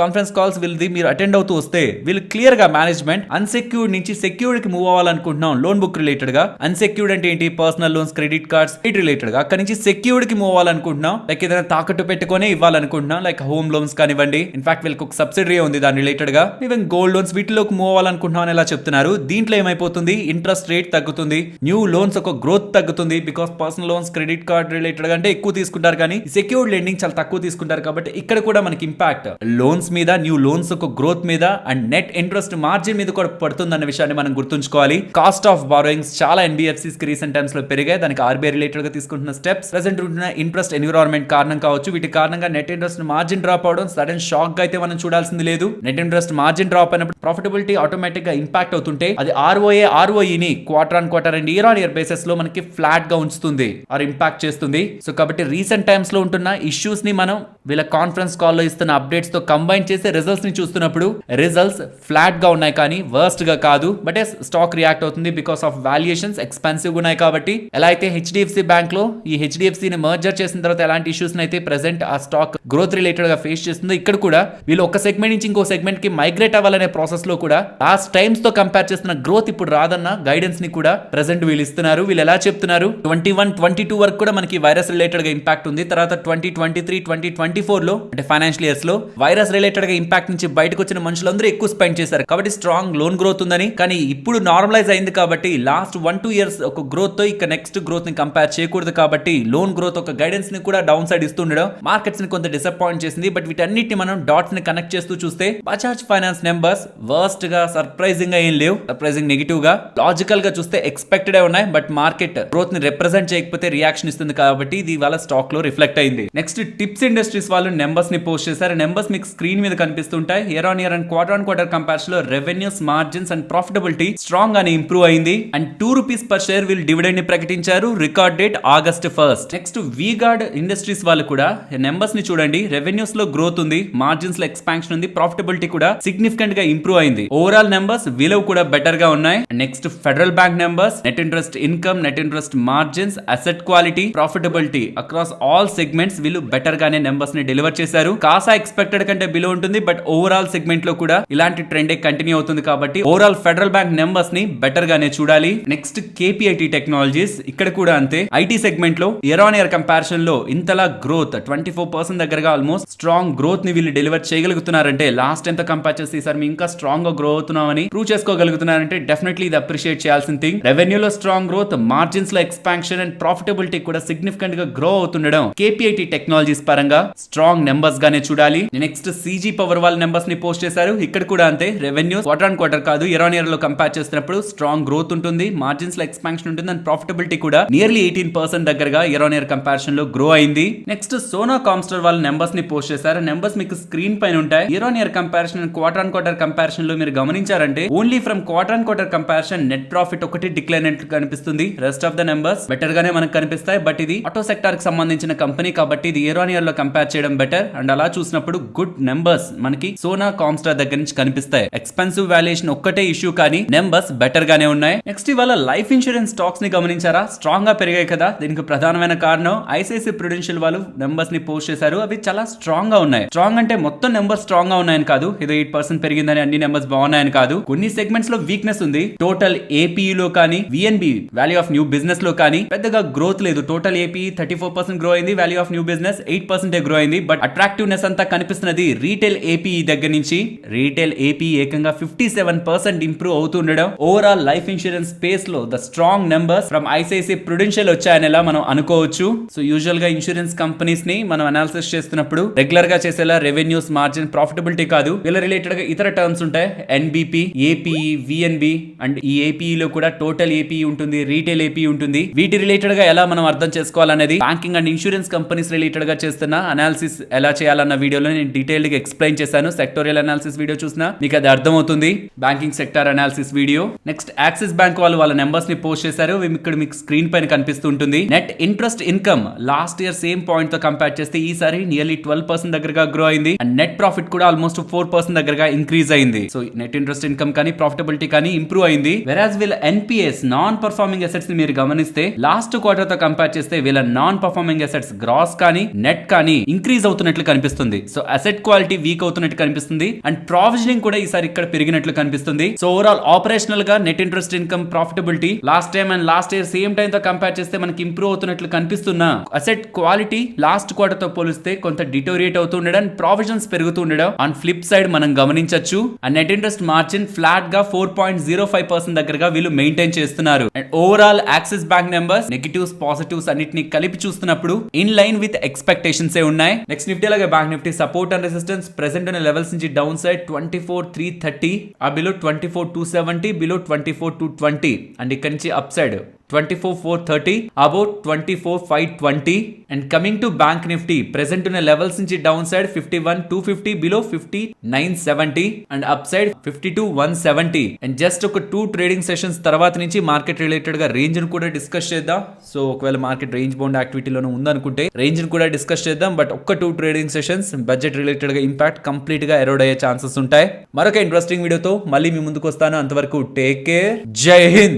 కాన్ఫరెన్స్ కాల్స్ వీళ్ళది మీరు అటెండ్ అవుతూ వస్తే వీళ్ళు క్లియర్ గా మేనేజ్మెంట్ అన్సెక్యూర్డ్ నుంచి సెక్యూర్డ్ కి మూవ్ అవ్వాలనుకుంటున్నాం లోన్ బుక్ రిలేటెడ్ గా. అన్సెక్యూర్డ్ అంటే ఏంటి, పర్సనల్ లోన్స్, క్రెడిట్ కార్డ్స్ వీటి రిలేటెడ్ గా. అక్కడ నుంచి సెక్యూర్డ్ కి మూవ్ అవ్వాలనుకుంటున్నాం, లైక్ ఏదైనా తాకట్టు పెట్టుకొని ఇవ్వాలనుకుంటున్నాం, లైక్ హోమ్ లోన్స్ కానివ్వండి. ఇన్ఫాక్ట్ వీళ్ళకి ఒక సబ్సిడరీ ఉంది దాని రిలేటెడ్ గా. ఈవెన్ గోల్డ్ లోన్స్ వీటిలోకి మూవ్ అవ్వాలనుకుంటున్నాం అని ఎలా చెప్తున్నారు. దీంట్లో ఏమైపోతుంది, ఇంట్రెస్ట్ రేట్ తగ్గుతుంది, న్యూ లోన్స్ ఒక గ్రోత్ తగ్గుతుంది. Because personal loans, credit card related అంటే ఎక్కువ తీసుకుంటారు, కానీ సెక్యూర్డ్ లెండింగ్ చాలా తక్కువ తీసుకుంటారు. కాబట్టి ఇక్కడ కూడా మనకి ఇంపాక్ట్ లోన్స్ మీద, న్యూ లోన్స్ ఒక గ్రోత్ మీద అండ్ నెట్ ఇంట్రెస్ట్ మార్జిన్ మీద కూడా పడుతుందన్న విషయాన్ని మనం గుర్తుంచుకోవాలి. కాస్ట్ ఆఫ్ బారోయింగ్స్ చాలా ఎన్బిఎఫ్సిస్ కి రీసెంట్ టైమ్స్ లో పెరిగాయి. దానికి ఆర్బీఐ రిలేటెడ్ గా తీసుకుంటున్న స్టెప్స్, ప్రెసెంట్ ఉంటున్న ఇంట్రెస్ట్ ఎన్విరాన్మెంట్ కారణం కావచ్చు. వీటి కారణంగా నెట్ ఇంట్రెస్ట్ మార్జిన్ డ్రాప్ అవడం సడన్ షాక్ గా అయితే మనం చూడాల్సింది లేదు. నెట్ ఇంట్రెస్ట్ మార్జిన్ డ్రాప్ అయినప్పుడు ప్రాఫిటబిలిటీ ఆటోమేటిక్ గా ఇంపాక్ట్ అవుతుంటే అది ఆర్ఓఈని quarter on quarter and year on year basis లో మనకి ఫ్లాట్ గా ఉంచుతుంది ఆర్ ఇంపాక్ట్ చేస్తుంది. సో కాబట్టి రీసెంట్ టైమ్స్ లో ఉంటున్న ఇష్యూస్ ని మనం వీళ్ళ కాన్ఫరెన్స్ కాల్ లో ఇస్తున్న అప్డేట్స్ తో కంబైన్ చేసి రిజల్ట్స్ ని చూస్తున్నప్పుడు రిజల్ట్స్ ఫ్లాట్ గా ఉన్నాయి, కానీ వర్స్ట్ గా కాదు. బట్ స్టాక్ రియాక్ట్ అవుతుంది బికాస్ ఆఫ్ వాల్యుయేషన్స్ ఎక్స్పెన్సివ్ ఉన్నాయి. కాబట్టి ఎలా అయితే హెచ్డిఎఫ్సి బ్యాంక్ లో ఈ హెచ్డిఎఫ్సి ని మర్జర్ చేసిన తర్వాత ఎలాంటి ఇష్యూస్ అయితే ప్రెసెంట్ ఆ స్టాక్ గ్రోత్ రిలేటెడ్ గా ఫేస్ చేస్తుందో, ఇక్కడ కూడా వీళ్ళు ఒక సెగ్మెంట్ నుంచి ఇంకో సెగ్మెంట్ కి మైగ్రేట్ అవ్వాలనే ప్రాసెస్ లో కూడా లాస్ట్ టైమ్స్ తో కంపేర్ చేస్తున్న గ్రోత్ ఇప్పుడు రాదన్న గైడెన్స్ ని కూడా ప్రెసెంట్ వీళ్ళు ఇస్తున్నారు. వీళ్ళు ఎలా చెప్తున్నారు, 21-22 వరకు కూడా మనకి వైరస్ రిలేటెడ్ గా ఇంపాక్ట్ ఉంది. తర్వాత 2023-2024 లో అంటే ఫైనాన్షియల్ ఇయర్స్ లో వైరస్ రిలేటెడ్ గా ఇంపాక్ట్ నుంచి బయటకు వచ్చిన మనుషులందరూ ఎక్కువ స్పెండ్ చేశారు. కాబట్టి స్ట్రాంగ్ లోన్ గ్రోత్ ఉందని, కానీ ఇప్పుడు నార్మలైజ్ అయింది కాబట్టి లాస్ట్ 1-2 years ఒక గ్రోత్ తో ఇక నెక్స్ట్ గ్రోత్ ని కంపేర్ చేయకూడదు. కాబట్టి లోన్ గ్రోత్ ఒక గైడెన్స్ ని కూడా డౌన్ సైడ్ ఇస్తుండడం మార్కెట్స్ ని కొంత డిసప్పాయింట్ చేసింది. బట్ వీటన్నిటిని మనం డాట్స్ ని కనెక్ట్ చేస్తూ చూస్తే బజాజ్ ఫైనాన్స్ నెంబర్స్ వర్స్ట్ గా, సర్ప్రైజింగ్ గా ఏం లేవు. సర్ప్రైజింగ్ నెగిటివ్ గా, లాజికల్ గా చూస్తే ఎక్స్పెక్టెడ్ ఉన్నాయి. బట్ మార్కెట్ గ్రోత్ ని రిప్రజెంట్ చేయకపోతే రియాక్షన్ ఇస్తుంది, కాబట్టి ఇది వాళ్ళ స్టాక్ లో రిఫ్లెక్ట్ అయింది. నెక్స్ట్ టిప్స్ ఇండస్ట్రీస్ వాళ్ళు నెంబర్స్ ని పోస్ట్ చేశారు. నెంబర్స్ మీకు స్క్రీన్ మీద కనిపిస్తుంటాయి. Year on year and quarter on quarter comparison లో revenues, margins and profitability strong గానే ఇంప్రూవ్ అయింది. అండ్ 2 rupees per share వీళ్ళు డివిడెండ్ ని ప్రకటించారు. Record date August 1st. Next V-Guard Industries వాళ్ళు కూడా నెంబర్స్ ని చూడండి. రెవెన్యూస్ లో గ్రోత్ ఉంది, మార్జిన్స్ లో ఎక్స్పాన్షన్ ఉంది, ప్రాఫిటబిలిటీ కూడా సిగ్నిఫికెంట్ గా ఇంప్రూవ్ అయింది. ఓవరాల్ నెంబర్స్ వీళ్ళు కూడా బెటర్ గా ఉన్నాయి. Next federal bank numbers, net interest income, net interest margins, asset quality, profitability across all segments వీళ్ళు బెటర్ గానే నెంబర్స్ ని డెలివర్ చేశారు. కాసా ఎక్స్పెక్టెడ్ కంటే బిలో ఉంటుంది, బట్ ఓవరాల్ సెగ్మెంట్ లో కూడా ఇలాంటి ట్రెండ్ కంటిన్యూ అవుతుంది. కాబట్టి ఓవరాల్ ఫెడరల్ బ్యాంక్ నెంబర్స్ ని బెటర్ గానే చూడాలి. నెక్స్ట్ కేపీఐటీ టెక్నాలజీస్, ఇక్కడ కూడా అంతే. ఐటీ సెగ్మెంట్ లో ఇయర్ ఆన్ ఇయర్ కంపారిజన్ లో ఇంతలా గ్రోత్ 24% దగ్గరగా ఆల్మోస్ట్ స్ట్రాంగ్ గ్రోత్ ని వీళ్ళు డెలివర్ చేయగలుగుతున్నారంటే, లాస్ట్ ఎంత కంపేర్ చేస్తే ఈసారి మేము ఇంకా స్ట్రాంగ్ గా గ్రో అవుతున్నామని ప్రూవ్ చేసుకోగలుగుతున్నారంటే డెఫినెట్లీ ఇది అప్రిషియేట్ చేయాల్సిన థింగ్. రెవెన్యూ లో స్ట్రాంగ్ గ్రోత్, మార్జిన్స్ లో ఎక్స్పాన్షన్ అండ్ ప్రాఫిటబిలిటీ కూడా సిగ్నిఫికెంట్ గా గ్రో అవుతుండడం కేపీఐటీ టెక్నాలజీస్ పరంగా స్ట్రాంగ్ నెంబర్స్ గానే చూడాలి. నెక్స్ట్ సీజీ పవర్ వాళ్ళ నెంబర్స్ ని పోస్ట్ చేశారు. ఇక్కడ కూడా అంతే. రెవెన్యూ క్వార్టర్ ఆన్ క్వార్టర్ కాదు, ఇయర్ ఆన్ ఇయర్ లో కంపేర్ చేస్తున్నప్పుడు స్ట్రాంగ్ గ్రోత్ ఉంటుంది, మార్జిన్స్ లో ఎక్స్పాన్షన్ ఉంటుంది అండ్ ప్రాఫిటబిలిటీ కూడా నియర్లీ 18% దగ్గరగా ఇయర్ ఆన్ ఇయర్ కంపారిజన్ లో గ్రో అయింది. నెక్స్ట్ సోనా కామ్స్టర్ వాళ్ళ నెంబర్స్ ని పోస్ట్ చేశారు. నెంబర్స్ మీకు స్క్రీన్ పైన ఉంటాయి. Year on year comparison and quarter on quarter comparison లో మీరు గమనించారంటే only from quarter on quarter comparison net profit ఒకటి డిక్లైన్ అయినట్లు కనిపిస్తుంది. Rest of the numbers better గానే మనకు కనిపిస్తాయి. బట్ ఇది ఆటో సెక్టార్ కి సంబంధించిన కంపెనీ కాబట్టి ఇది ఇయర్ ఆన్ ఇయర్ లో కంపేర్ చేయడం బెటర్. అండ్ అలా చూసినప్పుడు గుడ్ నెంబర్స్ మనకి సోనా కామ్స్టర్ దగ్గర నుంచి కనిపిస్తాయి. ఎక్స్పెన్సివ్ వాల్యుయేషన్ ఒక్కటే ఇష్యూ, కానీ నెంబర్స్ బెటర్ గానే ఉన్నాయి. నెక్స్ట్ ఇవాళ లైఫ్ ఇన్సూరెన్స్ స్టాక్స్ ని గమనించారా, స్ట్రాంగ్ గా పెరిగాయి కదా. దీనికి ప్రధానమైన కారణం ఐసిఐసిఐ ప్రుడెన్షియల్ వాళ్ళు నెంబర్స్ ని పోస్ట్ చేశారు. అవి చాలా స్ట్రాంగ్ గా ఉన్నాయి. స్ట్రాంగ్ అంటే మొత్తం నెంబర్స్ స్ట్రాంగ్ గా ఉన్నాయని కాదు, ఏదో 8% పెరిగిందని అన్ని నెంబర్స్ బాగున్నాయని కాదు. కొన్ని సెగ్మెంట్స్ లో వీక్నెస్ ఉంది. టోటల్ ఏపీ లో కానీ, VNB value of new business లో కానీ పెద్దగా గ్రోత్ లేదు. టోటల్ ఏపీ 34% గ్రో అయింది, value of new business 8% grow అయింది. బట్ అట్రాక్టివ్నెస్ అంతా కనిపిస్తున్నది రీటైల్ ఏపీ దగ్గర నుంచి. రీటైల్ ఏపీ ఏకంగా 57% ఇంప్రూవ్ అవుతుండడం ఓవరాల్ లైఫ్ ఇన్సూరెన్స్ స్పేస్ లో the strong numbers from ICICI Prudential వచ్చాయని ఎలా మనం అనుకోవచ్చు. సో యూజువల్ గా ఇన్సూరెన్స్ కంపెనీస్ ని మనం అనాలిసిస్ చేస్తున్నప్పుడు రెగ్యులర్ గా చేసేలా రెవెన్యూస్, మార్జిన్, ప్రాఫిటబిలిటీ కాదు, వీళ్ళ రిలేటెడ్ గా ఇతర టర్మ్స్ ఉంటాయి. ఎన్బిపి, ఏపీఈ, విఎన్బి అండ్ ఈ ఏపీఈ లో కూడా టోటల్ ఏపీఈ ఉంటుంది, రీటైల్ ఏపీఈ ఉంటుంది. వీటి రిలేటెడ్ గా ఎలా మనం అర్థం చేసుకోవాలనేది banking and insurance companies related గా చేస్తున్న అనాలిసిస్ ఎలా చేయాలన్న వీడియోలో నేను డీటెయిల్డ్ గా ఎక్స్ప్లెయిన్ చేశాను. సెక్టోరియల్ అనాలిసిస్ వీడియో చూసినా మీకు అది అర్థమవుతుంది. Banking sector analysis video. Next axis bank వాళ్ళు వాళ్ళ నెంబర్స్ ని పోస్ట్ చేశారు. ఇక్కడ మీకు స్క్రీన్ పైన కనిపిస్తూ ఉంటుంది. Net interest income last year same point తో కంపేర్ చేస్తే ఈసారి నియర్లీ 12% దగ్గరగా గ్రో అయింది. అండ్ నెట్ ప్రాఫిట్ కూడా ఆల్మోస్ట్ 4% దగ్గరగా ఇంక్రీజ్ అయింది. సో నెట్ ఇంట్రెస్ట్ ఇన్కమ్ కానీ ప్రాఫిటబిలిటీ కానీ ఇంప్రూవ్ అయింది. వెరాజ్ వీళ్ళ ఎన్పిఎస్, నాన్ పర్ఫార్మింగ్ అసెట్స్ ని మీరు గమనిస్తే లాస్ట్ క్వార్టర్ తో కంపేర్ చేస్తే వీళ్ళ నాన్ పర్ఫార్మింగ్ అసెట్స్ గ్రాస్ కానీ నెట్ కానీ ఇంక్రీజ్ అవుతున్నట్లు కనిపిస్తుంది. సో అసెట్ క్వాలిటీ వీక్ అవుతున్నట్టు కనిపిస్తుంది. అండ్ ప్రావిజనింగ్ కూడా ఈసారి ఇక్కడ పెరిగినట్లు కనిపిస్తుంది. సో ఓవరాల్ ఆపరేషనల్ గా net interest income profitability last time and last year same time తో కంపేర్ చేస్తే మనకి ఇంప్రూవ్ అవుతున్నట్లు కనిపిస్తున్నా అసెట్ క్వాలిటీ లాస్ట్ క్వార్టర్ తో పోలిస్తే కొంత డిటోరియేట్ అవుతూ ఉండడం, ప్రావిజన్స్ పెరుగుతూ ఉండడం ఆన్ ఫ్లిప్ సైడ్ మనం గమనించొచ్చు. And net interest margin flat గా 4.05% దగ్గరగా వీళ్ళు మెయింటైన్ చేస్తున్నారు. And overall Axis bank numbers negatives, positives అన్నిటిని కలిపి చూస్తున్నప్పుడు ఇన్ లైన్ విత్ ఎక్స్పెక్టేషన్స్ ఉన్నాయి. నెక్స్ట్ నిఫ్టీ అలాగే bank Nifty support and resistance present ఉన్న లెవెల్స్ నుంచి డౌన్ సైడ్ 24,330, ఆ బిలో 24,270, బిలో 24,220 అండ్ ఇక్కడ నుంచి upside 24,430, about 24,520. And coming to bank Nifty present ఉన్న లెవెల్స్ నుంచి down side 51,250, below 50,970 and up side 52,170. And just ఒక 2 ట్రేడింగ్ సెషన్స్ తర్వాత నుంచి మార్కెట్ రిలేటెడ్ గా రేంజ్ ను కూడా డిస్కస్ చేద్దాం. సో ఒకవేళ మార్కెట్ రేంజ్ బౌండ్ యాక్టివిటీలోనే ఉందనుకుంటే రేంజ్ ను కూడా డిస్కస్ చేద్దాం. బట్ ఒక్క 2 ట్రేడింగ్ సెషన్స్ బడ్జెట్ రిలేటెడ్ గా ఇంపాక్ట్ కంప్లీట్ గా ఎరోడ్ అయ్యే ఛాన్సెస్ ఉంటాయి. మరొక ఇంట్రెస్టింగ్ వీడియోతో మళ్ళీ మీ ముందుకు వస్తాను. అంతవరకు టేక్ కేర్. జై హింద్.